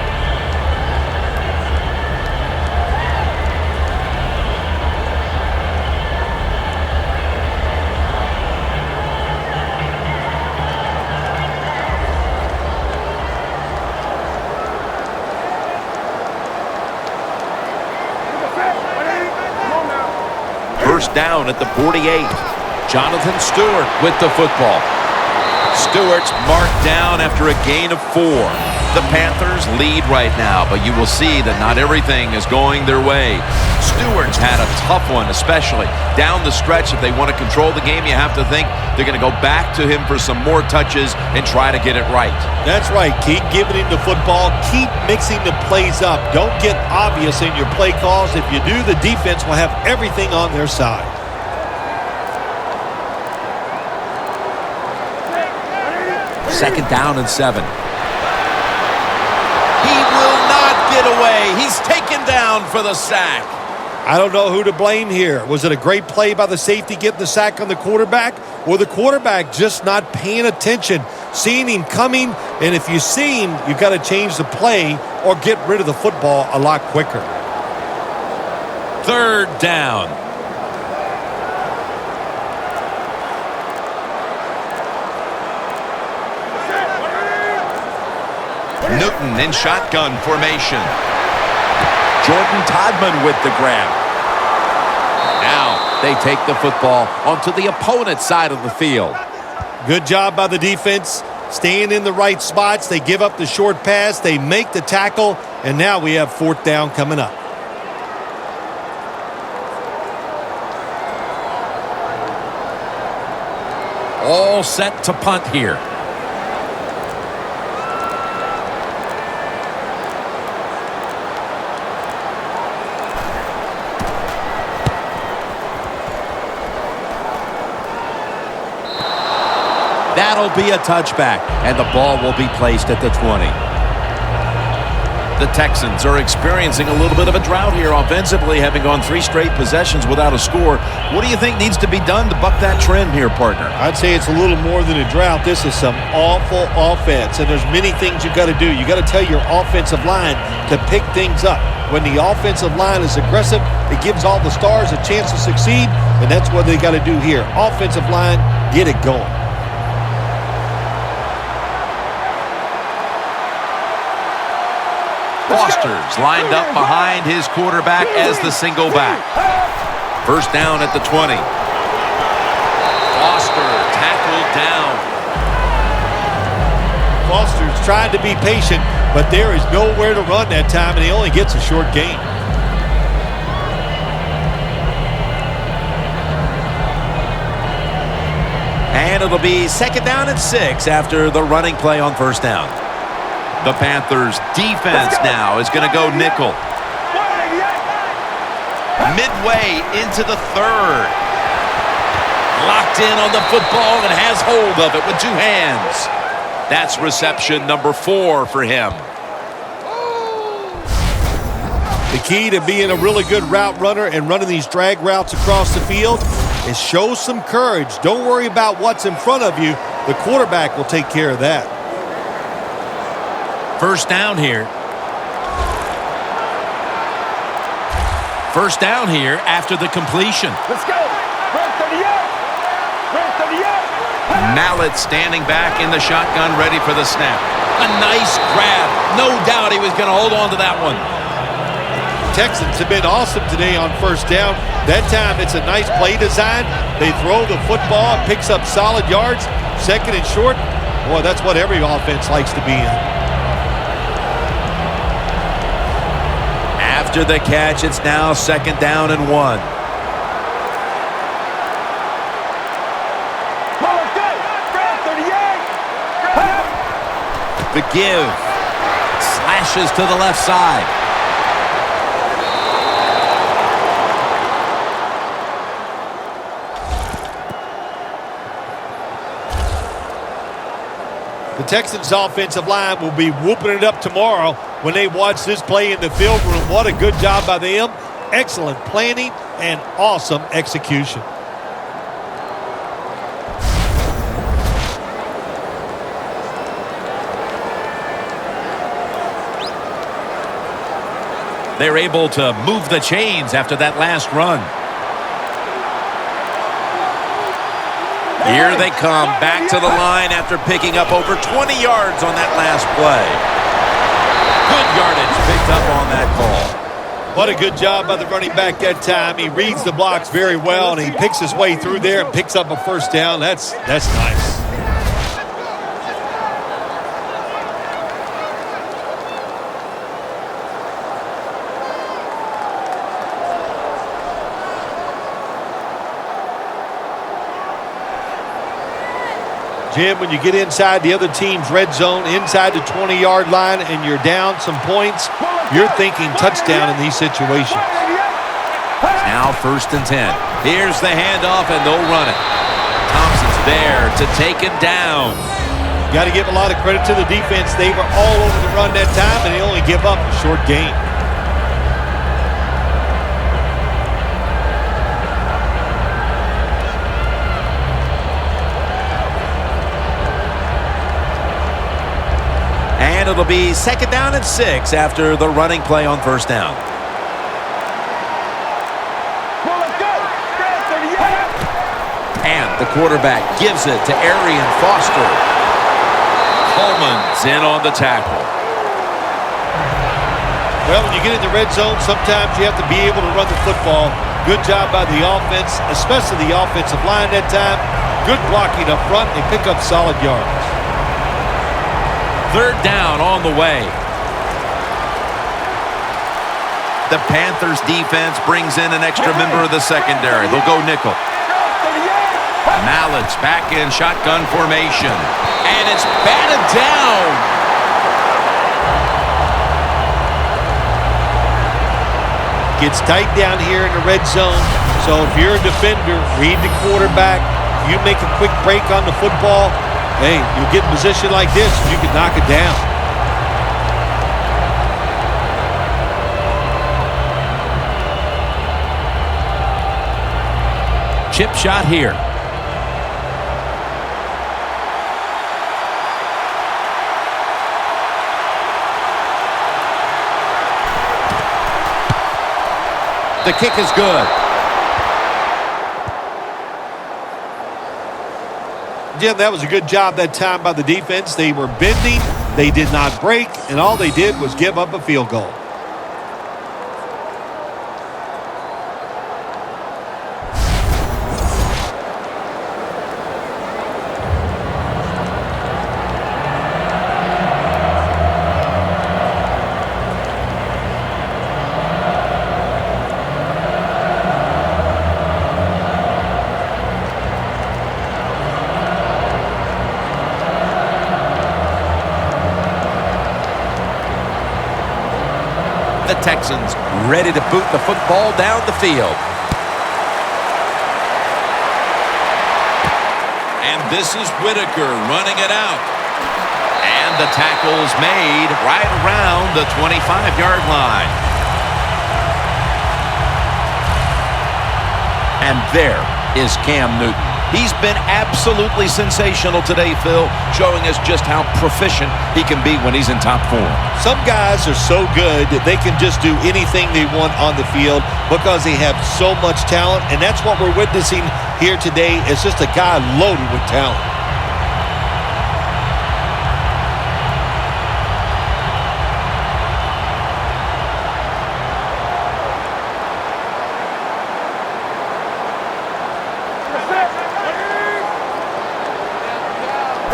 S2: First down at the 48. Jonathan Stewart with the football. Stewart's marked down after a gain of 4. The Panthers lead right now, but you will see that not everything is going their way. Stewart's had a tough one, especially down the stretch. If they want to control the game, you have to think they're going to go back to him for some more touches and try to get it right.
S3: That's right. Keep giving him the football. Keep mixing the plays up. Don't get obvious in your play calls. If you do, the defense will have everything on their side.
S2: Second down and 7. He will not get away. He's taken down for the sack.
S3: I don't know who to blame here. Was it a great play by the safety getting the sack on the quarterback, or the quarterback just not paying attention, seeing him coming? And if you see him, you've got to change the play or get rid of the football a lot quicker.
S2: Third down. Newton in shotgun formation. Jordan Todman with the grab. Now they take the football onto the opponent's side of the field.
S3: Good job by the defense, staying in the right spots. They give up the short pass. They make the tackle, and now we have fourth down coming up.
S2: All set to punt here. That'll be a touchback, and the ball will be placed at the 20. The Texans are experiencing a little bit of a drought here offensively, having gone 3 straight possessions without a score. What do you think needs to be done to buck that trend here, partner?
S3: I'd say it's a little more than a drought. This is some awful offense, and there's many things you've got to do. You got to tell your offensive line to pick things up. When the offensive line is aggressive, it gives all the stars a chance to succeed, and that's what they got to do here. Offensive line, get it going.
S2: Foster's lined up behind his quarterback as the single back. First down at the 20.
S3: Foster's trying to be patient, but there is nowhere to run that time, and he only gets a short gain.
S4: And it'll be 2nd down and 6 after the running play on 1st down. The Panthers defense now is going to go nickel. Midway into the 3rd. Locked in on the football and has hold of it with 2 hands. That's reception number 4 for him.
S3: The key to being a really good route runner and running these drag routes across the field is show some courage. Don't worry about what's in front of you. The quarterback will take care of that.
S4: 1st down here. 1st down here after the completion.
S5: Let's go. Red 38. Red 38.
S4: Mallet standing back in the shotgun, ready for the snap. A nice grab. No doubt he was going to hold on to that one.
S3: Texans have been awesome today on 1st down. That time it's a nice play design. They throw the football, it picks up solid yards. 2nd and short. Boy, that's what every offense likes to be in.
S4: After the catch, it's now 2nd down and 1. The give. Slashes to the left side.
S3: The Texans' offensive line will be whooping it up tomorrow when they watch this play in the film room. What a good job by them. Excellent planning and awesome execution.
S4: They're able to move the chains after that last run. Here they come back to the line after picking up over 20 yards on that last play. Good yardage picked up on that call.
S3: What a good job by the running back that time. He reads the blocks very well, and he picks his way through there and picks up a 1st down. That's nice. Jim, when you get inside the other team's red zone, inside the 20-yard line, and you're down some points, you're thinking touchdown in these situations.
S4: Now 1st and 10. Here's the handoff, and they'll run it. Thompson's there to take him down.
S3: Got to give a lot of credit to the defense. They were all over the run that time, and they only give up a short gain.
S4: And it'll be 2nd down and 6 after the running play on 1st down. And the quarterback gives it to Arian Foster. Coleman's in on the tackle.
S3: Well, when you get in the red zone, sometimes you have to be able to run the football. Good job by the offense, especially the offensive line that time. Good blocking up front. They pick up solid yards.
S4: 3rd down on the way. The Panthers defense brings in an extra member of the secondary. They'll go nickel. Mallet's back in shotgun formation. And it's batted down.
S3: Gets tight down here in the red zone. So if you're a defender, read the quarterback. You make a quick break on the football. Hey, you get in position like this, you can knock it down.
S4: Chip shot here. The kick is good.
S3: Jim, that was a good job that time by the defense. They were bending, they did not break, and all they did was give up a field goal.
S4: Texans ready to boot the football down the field. And this is Whitaker running it out. And the tackle's made right around the 25-yard line. And there is Cam Newton. He's been absolutely sensational today, Phil, showing us just how proficient he can be when he's in top form.
S3: Some guys are so good that they can just do anything they want on the field because they have so much talent, and that's what we're witnessing here today. It's just a guy loaded with talent.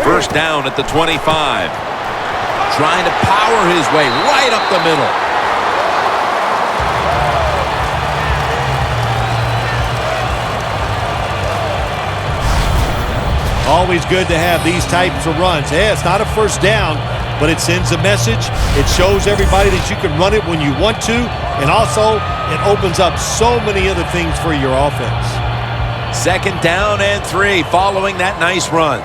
S4: First down at the 25. Trying to power his way right up the middle.
S3: Always good to have these types of runs. Yeah, it's not a first down, but it sends a message. It shows everybody that you can run it when you want to, and also it opens up so many other things for your offense.
S4: Second down and 3 following that nice run.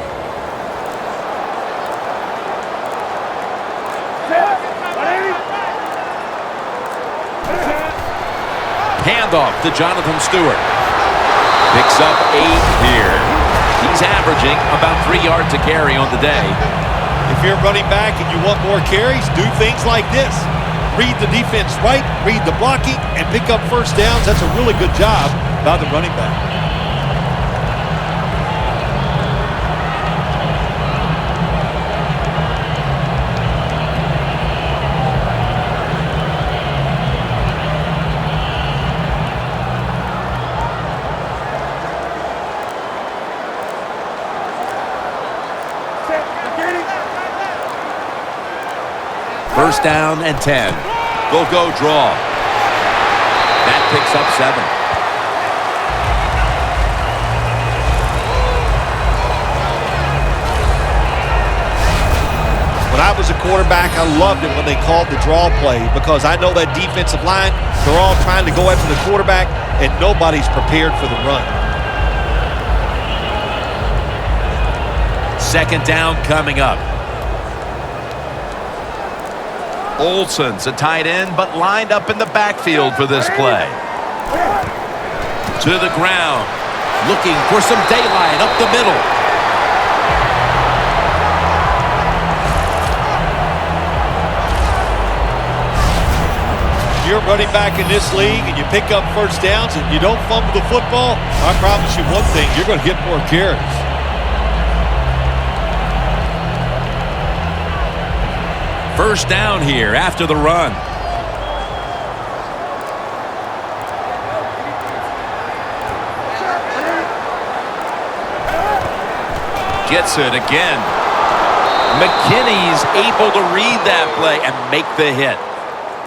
S4: Handoff to Jonathan Stewart. Picks up 8 here. He's averaging about 3 yards a carry on the day.
S3: If you're running back and you want more carries, do things like this. Read the defense right, read the blocking, and pick up first downs. That's a really good job by the running back.
S4: First down and 10. They'll go draw. That picks up 7.
S3: When I was a quarterback, I loved it when they called the draw play because I know that defensive line, they're all trying to go after the quarterback, and nobody's prepared for the run.
S4: Second down coming up. Olsen's a tight end, but lined up in the backfield for this play. To the ground. Looking for some daylight up the middle.
S3: You're running back in this league and you pick up first downs and you don't fumble the football, I promise you one thing, you're going to get more carries.
S4: First down here after the run. Gets it again. McKinney's able to read that play and make the hit.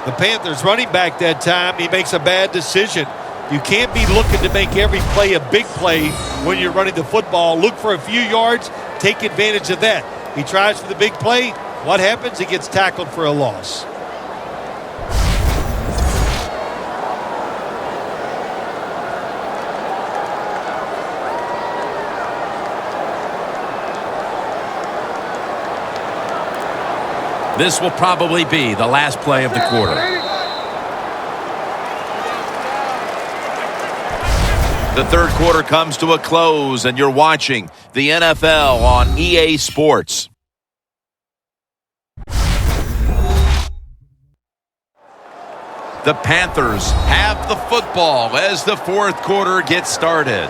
S3: The Panthers running back that time, he makes a bad decision. You can't be looking to make every play a big play when you're running the football. Look for a few yards, take advantage of that. He tries for the big play. What happens? He gets tackled for a loss.
S4: This will probably be the last play of the quarter. The third quarter comes to a close, and you're watching the NFL on EA Sports. The Panthers have the football as the fourth quarter gets started.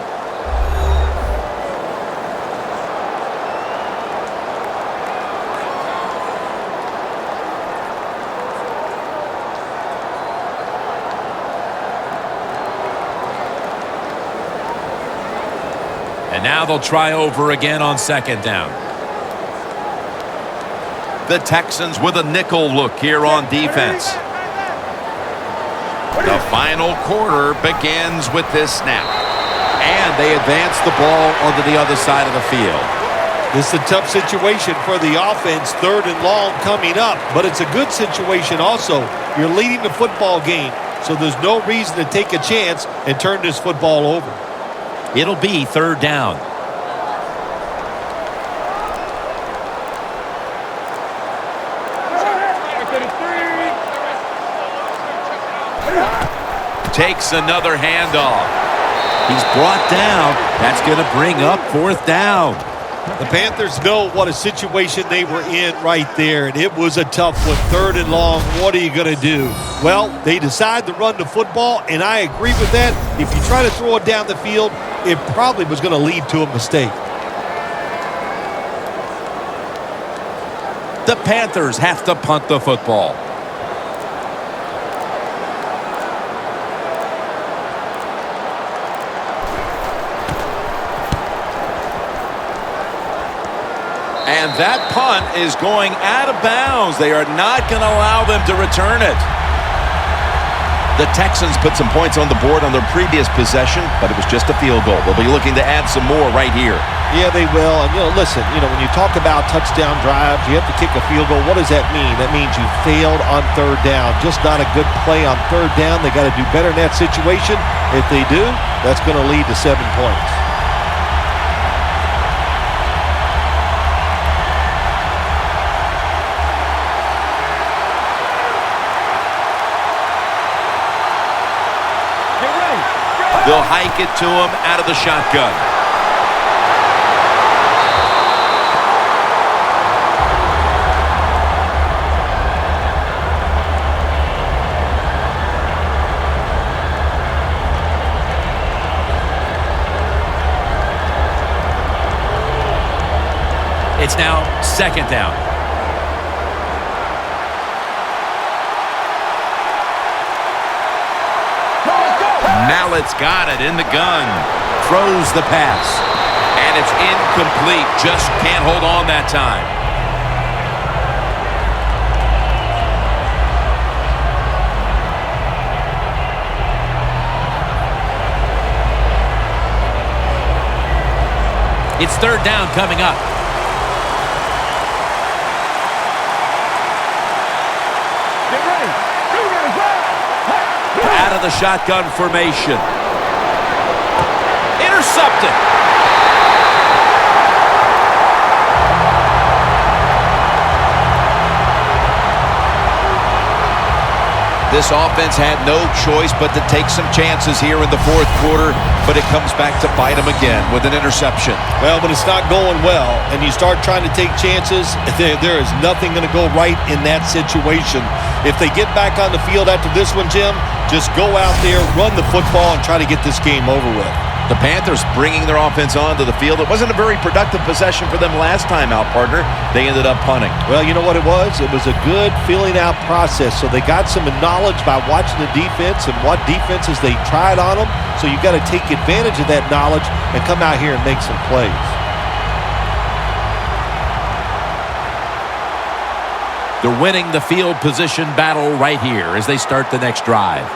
S4: And now they'll try over again on second down. The Texans with a nickel look here on defense. The final quarter begins with this snap. And they advance the ball onto the other side of the field.
S3: This is a tough situation for the offense, 3rd and long coming up, but it's a good situation also. You're leading the football game, so there's no reason to take a chance and turn this football over.
S2: It'll be 3rd down. Takes another handoff. He's brought down. That's going to bring up 4th down.
S3: The Panthers know what a situation they were in right there, and it was a tough one. 3rd and long, what are you going to do? Well, they decide to run the football, and I agree with that. If you try to throw it down the field, it probably was going to lead to a mistake.
S2: The Panthers have to punt the football. And that punt is going out of bounds. They are not going to allow them to return it. The Texans put some points on the board on their previous possession, but it was just a field goal. They'll be looking to add some more right here.
S3: Yeah, they will. And, listen, when you talk about touchdown drives, you have to kick a field goal. What does that mean? That means you failed on 3rd down. Just not a good play on 3rd down. They got to do better in that situation. If they do, that's going to lead to 7 points.
S2: They'll hike it to him out of the shotgun. It's now 2nd down. Mallett's got it in the gun. Throws the pass. And it's incomplete. Just can't hold on that time. It's 3rd down coming up. Out of the shotgun formation. Intercepted. This offense had no choice but to take some chances here in the 4th quarter, but it comes back to bite them again with an interception.
S3: Well, but it's not going well, and you start trying to take chances, there is nothing going to go right in that situation. If they get back on the field after this one, Jim, just go out there, run the football, and try to get this game over with.
S2: The Panthers bringing their offense onto the field. It wasn't a very productive possession for them last time out, partner. They ended up punting.
S3: Well, you know what it was? It was a good filling out process. So they got some knowledge by watching the defense and what defenses they tried on them. So you got to take advantage of that knowledge and come out here and make some plays.
S2: They're winning the field position battle right here as they start the next drive.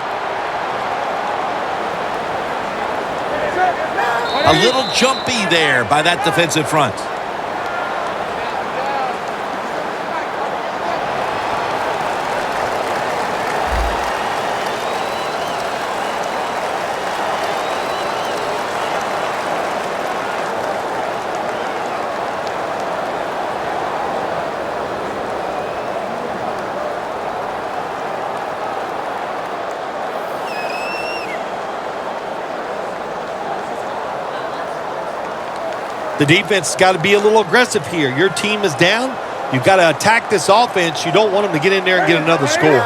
S2: A little jumpy there by that defensive front.
S3: The defense has got to be a little aggressive here. Your team is down. You've got to attack this offense. You don't want them to get in there and get another score.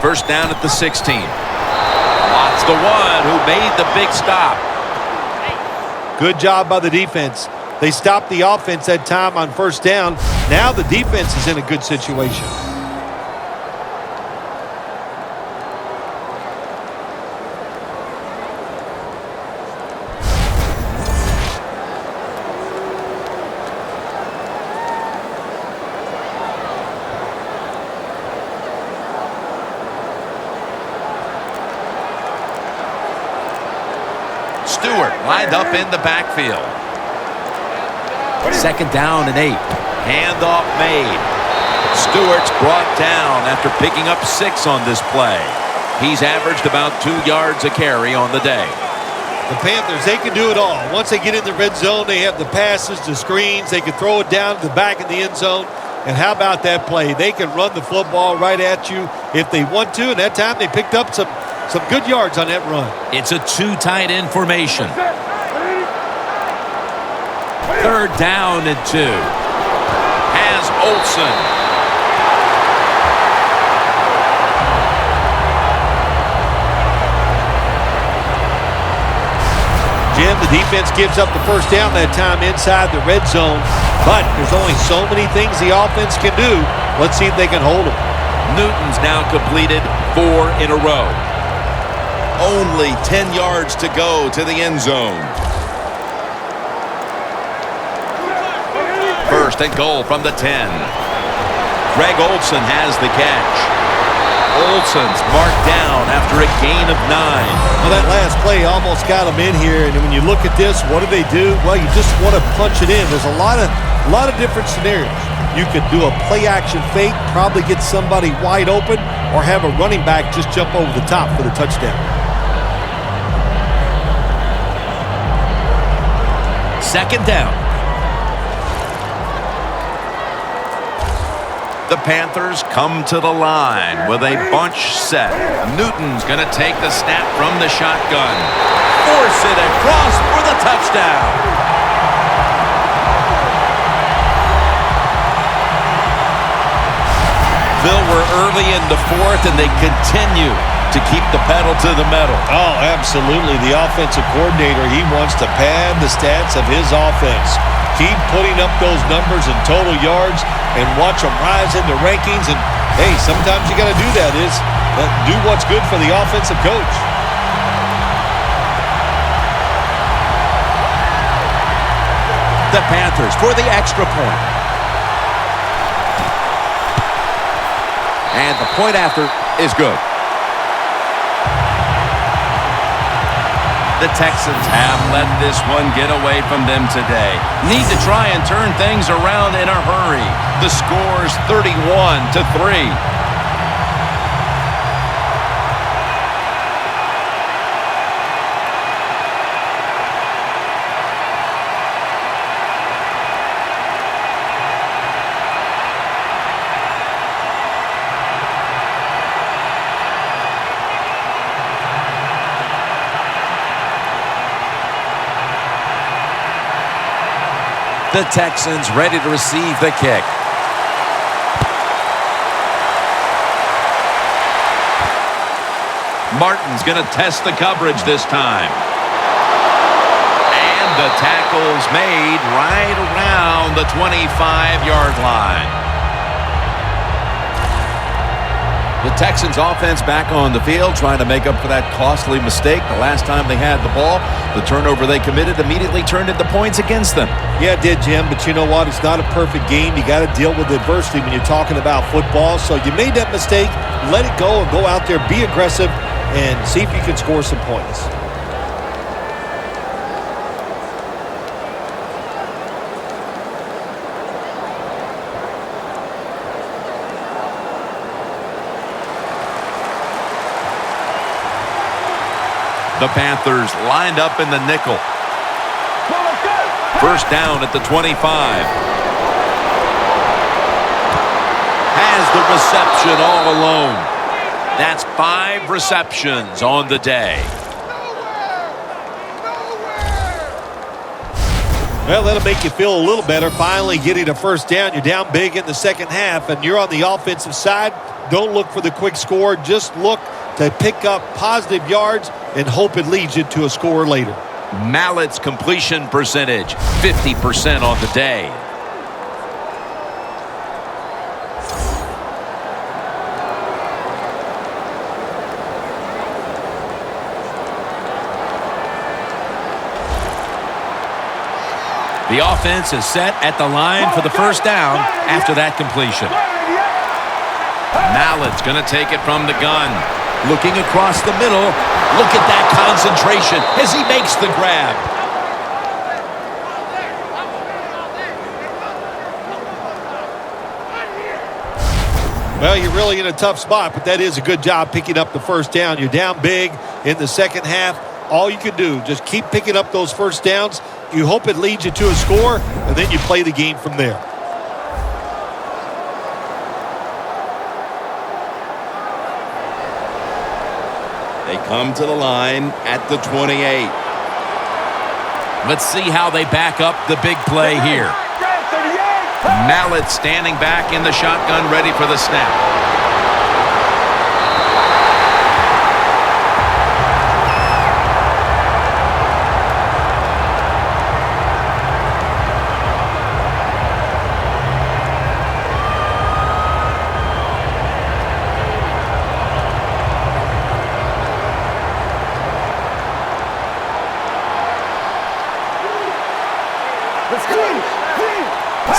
S2: 1st down at the 16. Watt's the one who made the big stop.
S3: Good job by the defense. They stopped the offense that time on 1st down. Now the defense is in a good situation.
S2: Stewart lined up in the backfield.
S4: 2nd down and 8.
S2: Handoff made. Stewart's brought down after picking up 6 on this play. He's averaged about 2 yards a carry on the day.
S3: The Panthers, they can do it all. Once they get in the red zone, they have the passes, the screens. They can throw it down to the back of the end zone. And how about that play? They can run the football right at you if they want to. And that time they picked up some good yards on that run.
S4: It's a 2 tight end formation. 3rd down and 2.
S2: Has Olsen.
S3: Jim, the defense gives up the first down that time inside the red zone, but there's only so many things the offense can do. Let's see if they can hold them.
S2: Newton's now completed 4 in a row. Only 10 yards to go to the end zone. 1st and goal from the 10. Greg Olsen has the catch. Olsen's marked down after a gain of 9.
S3: Well, that last play almost got them in here, and when you look at this, what do? Well, you just want to punch it in. There's a lot of different scenarios. You could do a play-action fake, probably get somebody wide open, or have a running back just jump over the top for the touchdown.
S4: 2nd down.
S2: The Panthers come to the line with a bunch set. Newton's going to take the snap from the shotgun. Force it across for the touchdown. Phil, we're early in the 4th, and they continue to keep the pedal to the metal.
S3: Oh, absolutely. The offensive coordinator, he wants to pad the stats of his offense. Keep putting up those numbers in total yards and watch them rise in the rankings. And, hey, sometimes you got to do that is do what's good for the offensive coach.
S4: The Panthers for the extra point.
S2: And the point after is good. The Texans have let this one get away from them today. Need to try and turn things around in a hurry. The score's 31-3.
S4: The Texans ready to receive the kick.
S2: Martin's going to test the coverage this time. And the tackle's made right around the 25-yard line.
S4: The Texans offense back on the field trying to make up for that costly mistake the last time they had the ball. The turnover they committed immediately turned into points against them.
S3: Yeah, it did, Jim, but you know what? It's not a perfect game. You got to deal with adversity when you're talking about football. So you made that mistake, let it go and go out there, be aggressive, and see if you can score some points.
S2: The Panthers lined up in the nickel. 1st down at the 25. Has the reception all alone. That's 5 receptions on the day.
S3: Well, that'll make you feel a little better. Finally getting a 1st down. You're down big in the 2nd half, and you're on the offensive side. Don't look for the quick score. Just look to pick up positive yards and hope it leads you to a score later.
S2: Mallett's completion percentage, 50% on the day.
S4: The offense is set at the line for the 1st down after that completion.
S2: Mallett's going to take it from the gun.
S4: Looking across the middle. Look at that concentration as he makes the grab.
S3: Well, you're really in a tough spot, but that is a good job picking up the first down. You're down big in the second half. All you can do, just keep picking up those first downs. You hope it leads you to a score, and then you play the game from there.
S6: They come to the line at the 28.
S4: Let's see how they back up the big play here.
S2: Mallett standing back in the shotgun, ready for the snap.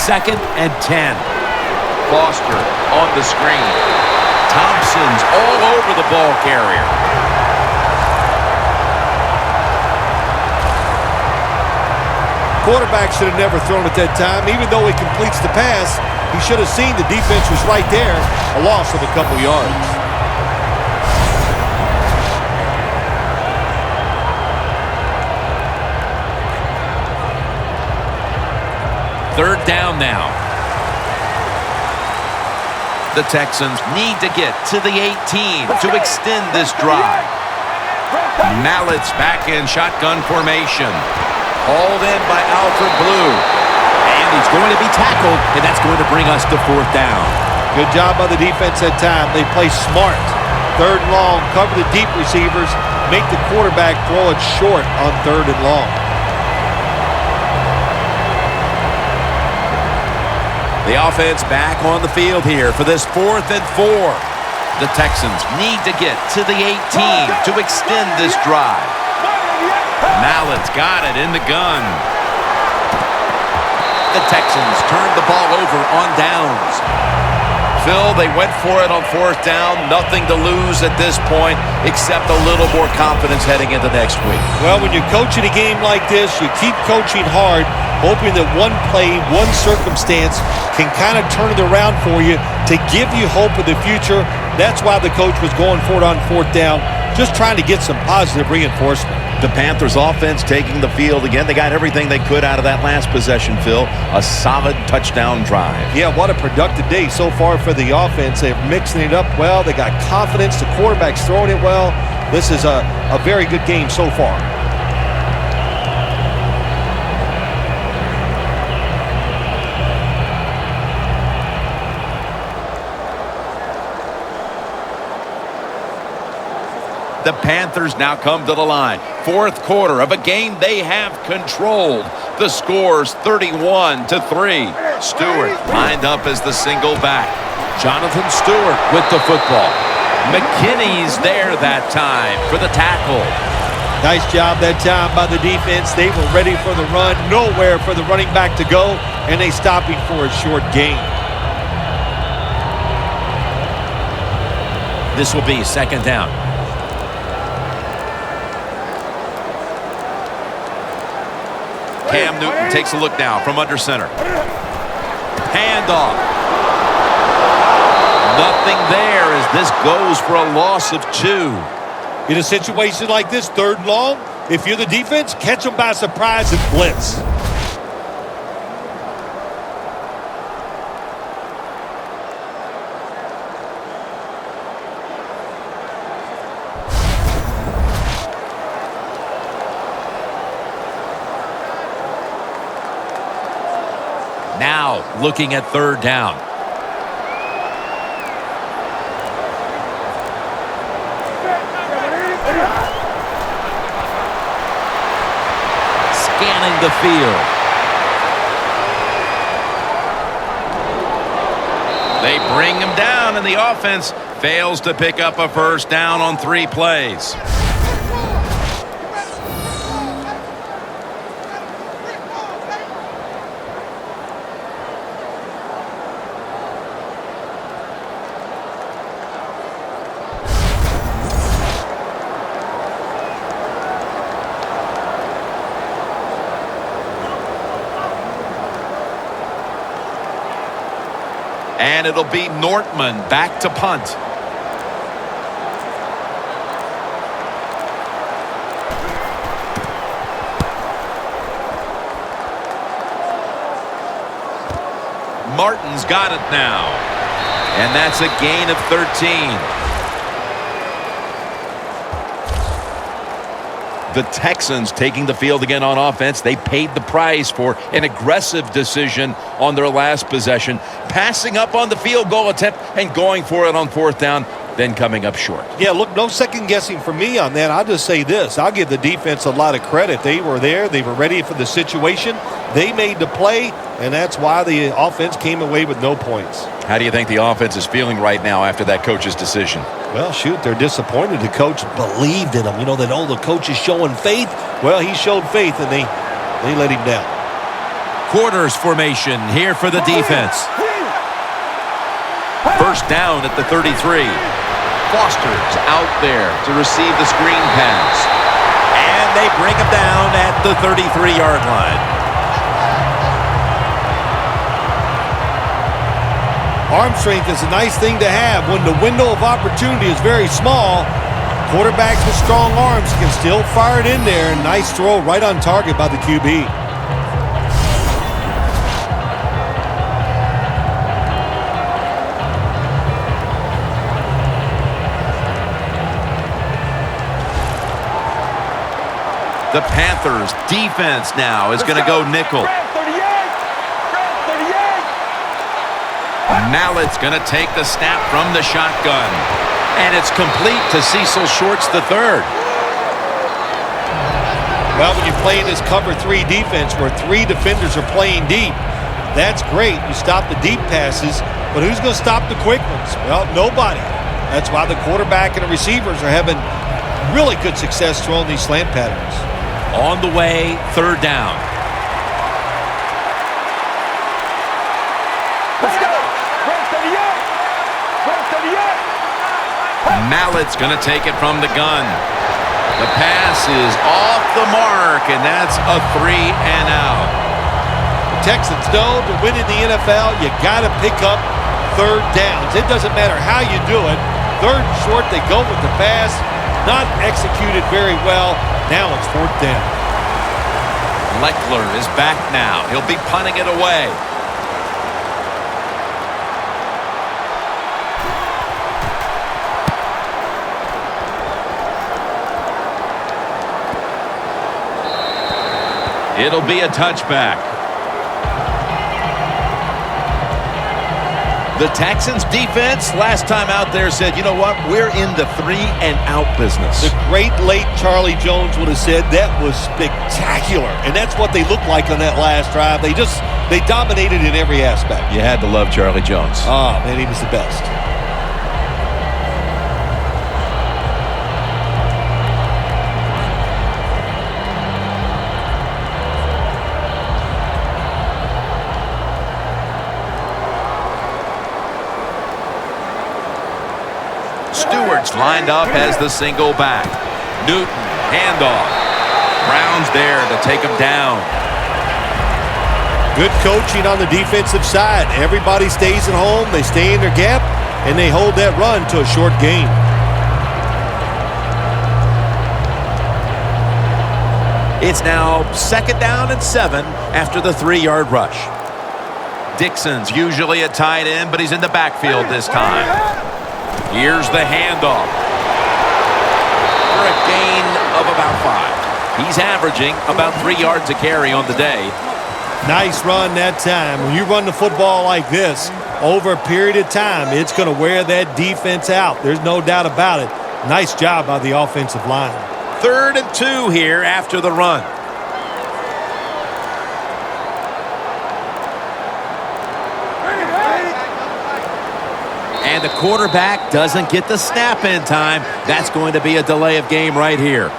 S4: Second and 10.
S2: Foster on the screen. Thompson's all over the ball carrier.
S3: Quarterback should have never thrown at that time. Even though he completes the pass, he should have seen the defense was right there. A loss of a couple yards.
S4: Third down now.
S2: The Texans need to get to the 18 to extend this drive. Mallett's back in shotgun formation. Hauled in by Alfred Blue.
S4: And he's going to be tackled, and that's going to bring us to fourth down.
S3: Good job by the defense that time. They play smart. Third and long, cover the deep receivers, make the quarterback throw it short on third and long.
S2: The offense back on the field here for this 4th and 4. The Texans need to get to the 18 to extend this drive. Mallett's got it in the gun. The Texans turned the ball over on downs. Phil, they went for it on 4th down. Nothing to lose at this point except a little more confidence heading into next week.
S3: Well, when you're coaching a game like this, you keep coaching hard, hoping that one play, one circumstance can kind of turn it around for you to give you hope of the future. That's why the coach was going for it on 4th down, just trying to get some positive reinforcement.
S2: The Panthers offense taking the field again. They got everything they could out of that last possession, Phil. A solid touchdown drive.
S3: Yeah, what a productive day so far for the offense. They're mixing it up well. They got confidence. The quarterback's throwing it well. This is a very good game so far.
S2: The Panthers now come to the line. 4th quarter of a game they have controlled. The score's 31-3. Stewart lined up as the single back.
S4: Jonathan Stewart with the football.
S2: McKinney's there that time for the tackle.
S3: Nice job that time by the defense. They were ready for the run. Nowhere for the running back to go, and they stopped him for a short gain.
S4: This will be 2nd down.
S2: Cam Newton takes a look now from under center. Handoff. Nothing there as this goes for a loss of 2.
S3: In a situation like this, 3rd and long, if you're the defense, catch them by surprise and blitz.
S4: Now looking at 3rd down. Scanning the field.
S2: They bring him down, and the offense fails to pick up a 1st down on 3 plays. And it'll be Nortman back to punt. Martin's got it now. And that's a gain of 13. The Texans taking the field again on offense. They paid the price for an aggressive decision on their last possession, passing up on the field goal attempt and going for it on fourth down, then coming up short.
S3: Yeah, look, no second guessing for me on that. I'll just say this. I'll give the defense a lot of credit. They were there. They were ready for the situation. They made the play, and that's why the offense came away with no points.
S2: How do you think the offense is feeling right now after that coach's decision?
S3: Well, shoot, they're disappointed. The coach believed in him. You know that, the coach is showing faith. Well, he showed faith, and they let him down.
S2: Quarters formation here for the defense. First down at the 33. Foster's out there to receive the screen pass. And they bring him down at the 33-yard line.
S3: Arm strength is a nice thing to have. When the window of opportunity is very small, quarterbacks with strong arms can still fire it in there. Nice throw right on target by the QB.
S2: The Panthers defense now is going to go nickel. Mallett's going to take the snap from the shotgun. And it's complete to Cecil Shorts III.
S3: Well, when you're playing this cover 3 defense where 3 defenders are playing deep, that's great. You stop the deep passes, but who's going to stop the quick ones? Well, nobody. That's why the quarterback and the receivers are having really good success throwing these slant patterns.
S2: On the way, third down.
S5: Let's go. Right 38.
S2: Mallett's going to take it from the gun. The pass is off the mark, and that's a 3-and-out.
S3: The Texans know to win in the NFL, you got to pick up third downs. It doesn't matter how you do it. Third and short, they go with the pass. Not executed very well. Now it's fourth down.
S2: Leckler is back now. He'll be punting it away. It'll be a touchback. The Texans defense last time out there said, you know what, we're in the 3-and-out business.
S3: The great late Charlie Jones would have said that was spectacular. And that's what they looked like on that last drive. They dominated in every aspect.
S2: You had to love Charlie Jones.
S3: Oh, man, he was the best.
S2: Stewart's lined up as the single back. Newton, handoff. Brown's there to take him down.
S3: Good coaching on the defensive side. Everybody stays at home. They stay in their gap, and they hold that run to a short gain.
S2: It's now 2nd down and 7 after the 3-yard rush. Dixon's usually a tight end, but he's in the backfield this time. Here's the handoff for a gain of about 5. He's averaging about 3 yards a carry on the day.
S3: Nice run that time. When you run the football like this, over a period of time, it's going to wear that defense out. There's no doubt about it. Nice job by the offensive line.
S2: 3rd and 2 here after the run. And the quarterback doesn't get the snap in time. That's going to be a delay of game right here.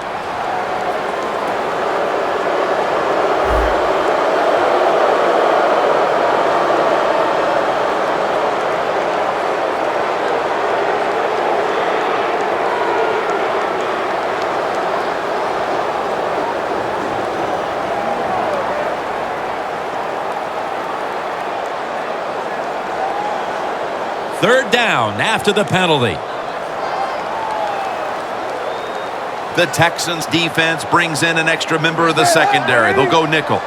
S4: Third down after the penalty.
S2: The Texans defense brings in an extra member of the secondary. They'll go nickel.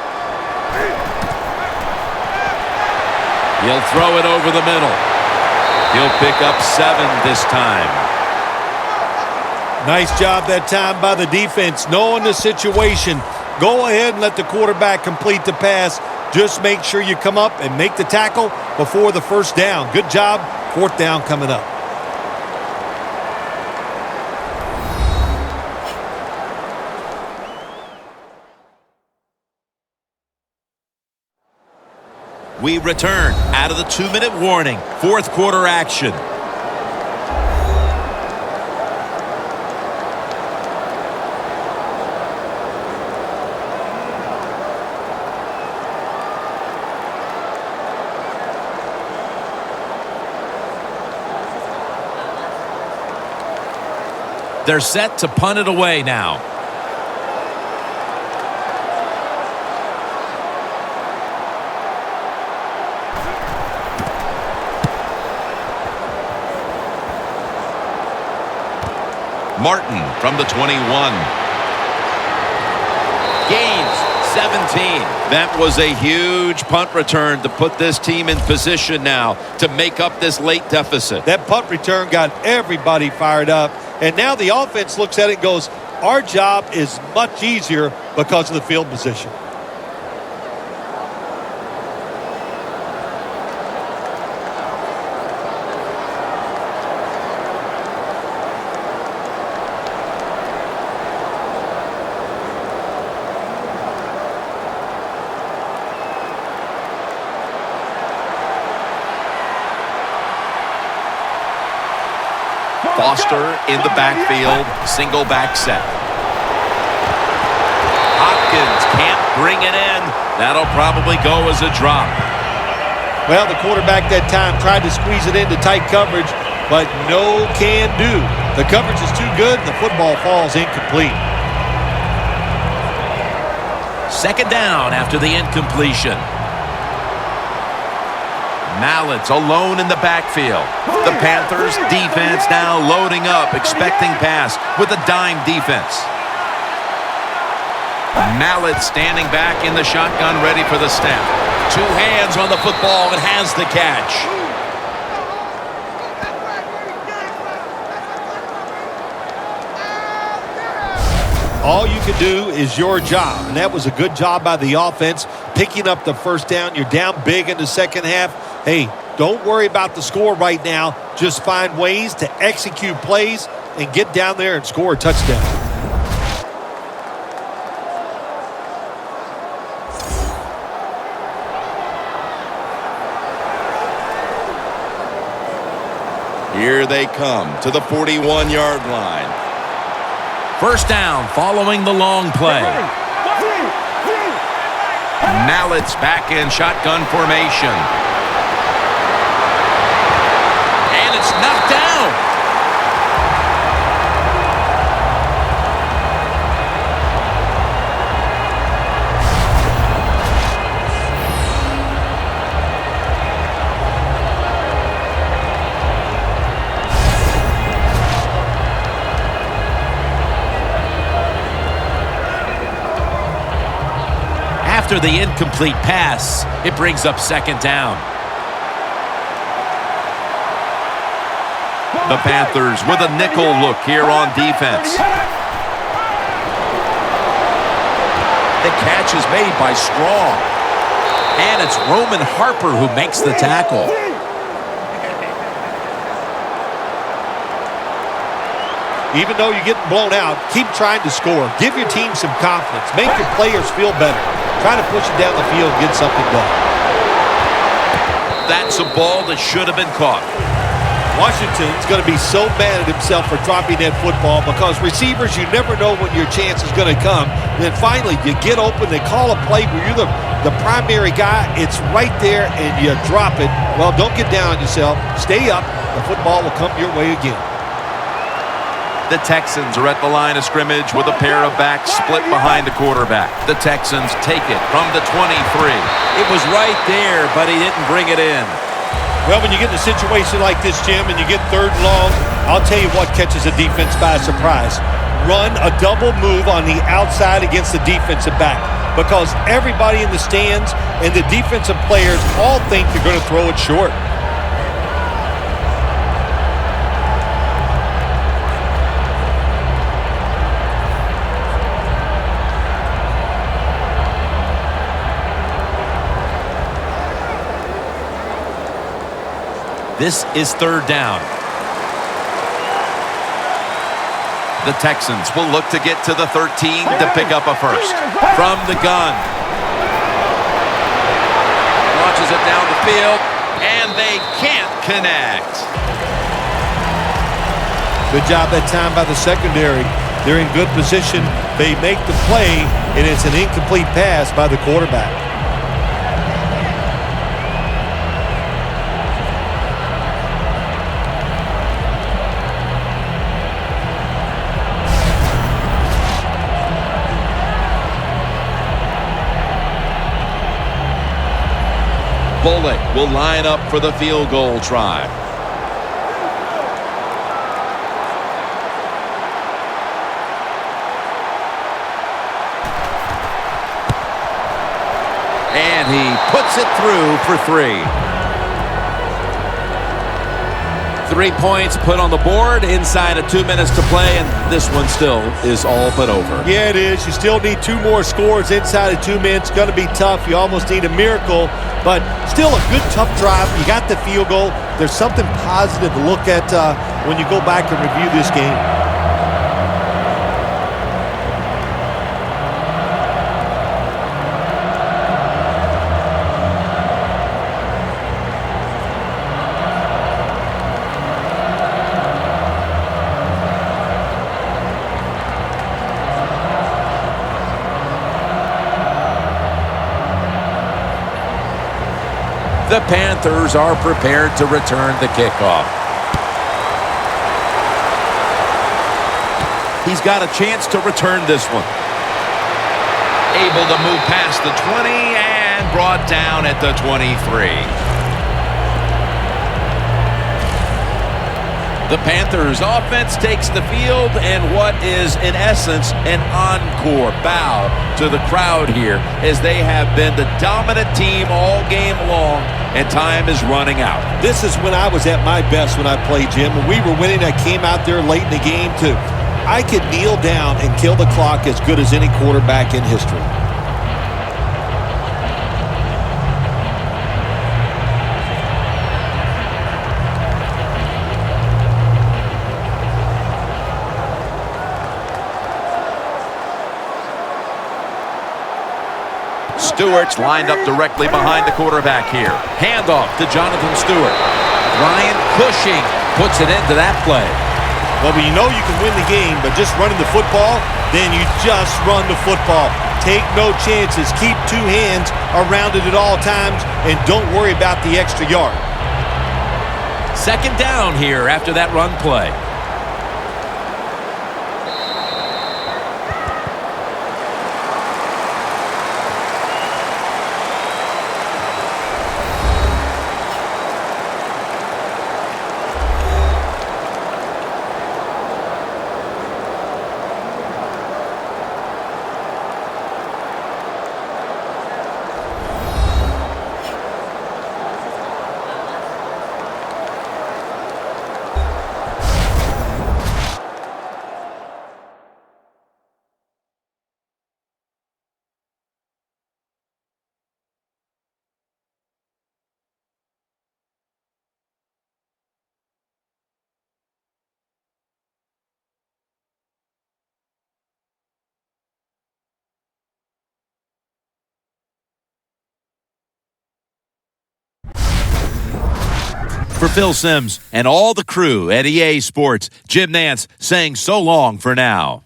S4: He'll throw it over the middle. He'll pick up 7 this time.
S3: Nice job that time by the defense, knowing the situation. Go ahead and let the quarterback complete the pass. Just make sure you come up and make the tackle before the first down. Good job. Fourth down coming up.
S4: We return out of the 2-minute warning. Fourth quarter action. They're set to punt it away now.
S2: Martin from the 21.
S4: Gains 17.
S2: That was a huge punt return to put this team in position now to make up this late deficit.
S3: That punt return got everybody fired up. And now the offense looks at it and goes, our job is much easier because of the field position.
S2: Foster in the backfield, single back set.
S4: Hopkins can't bring it in. That'll probably go as a drop.
S3: Well, the quarterback that time tried to squeeze it into tight coverage, but no can do. The coverage is too good, and the football falls incomplete.
S4: Second down after the incompletion.
S2: Mallett's alone in the backfield. The Panthers defense now loading up, expecting pass with a dime defense. Mallett standing back in the shotgun, ready for the snap.
S4: 2 hands on the football and has the catch.
S3: All you can do is your job, and that was a good job by the offense, picking up the first down. You're down big in the second half. Hey, don't worry about the score right now. Just find ways to execute plays and get down there and score a touchdown.
S2: Here they come to the 41-yard line.
S4: First down following the long play.
S2: Mallett's back in shotgun formation.
S4: And it's knocked down. After the incomplete pass, it brings up second down.
S2: The Panthers with a nickel look here on defense.
S4: The catch is made by Strong. And it's Roman Harper who makes the tackle.
S3: Even though you're getting blown out, keep trying to score. Give your team some confidence. Make your players feel better. Try to push it down the field and get something done.
S4: That's a ball that should have been caught.
S3: Washington's going to be so mad at himself for dropping that football because receivers, you never know when your chance is going to come. And then finally, you get open, they call a play where you're the primary guy. It's right there, and you drop it. Well, don't get down on yourself. Stay up. The football will come your way again.
S2: The Texans are at the line of scrimmage with a pair of backs split behind the quarterback. The Texans take it from the 23.
S4: It was right there, but he didn't bring it in.
S3: Well, when you get in a situation like this, Jim, and you get third and long, I'll tell you what catches a defense by surprise. Run a double move on the outside against the defensive back, because everybody in the stands and the defensive players all think you're going to throw it short.
S2: This is third down. The Texans will look to get to the 13 to pick up a first. From the gun. Launches it down the field, and they can't connect.
S3: Good job that time by the secondary. They're in good position. They make the play, and it's an incomplete pass by the quarterback.
S2: Bullock will line up for the field goal try. And he puts it through for 3. 3 points put on the board inside of 2 minutes to play, and this one still is all but over.
S3: Yeah, it is. You still need 2 more scores inside of 2 minutes. Going to be tough. You almost need a miracle, but still a good, tough drive. You got the field goal. There's something positive to look at when you go back and review this game.
S2: The Panthers are prepared to return the kickoff. He's got a chance to return this one. Able to move past the 20 and brought down at the 23. The Panthers offense takes the field, and what is in essence an encore bow to the crowd here, as they have been the dominant team all game long, and time is running out.
S3: This is when I was at my best when I played, Jim. When we were winning, I came out there late in the game I could kneel down and kill the clock as good as any quarterback in history.
S2: Stewart's lined up directly behind the quarterback here. Handoff to Jonathan Stewart. Ryan Cushing puts it into that play.
S3: Well, you know you can win the game, but just running the football, then you just run the football. Take no chances. Keep 2 hands around it at all times, and don't worry about the extra yard.
S2: Second down here after that run play. For Phil Simms and all the crew at EA Sports, Jim Nantz saying so long for now.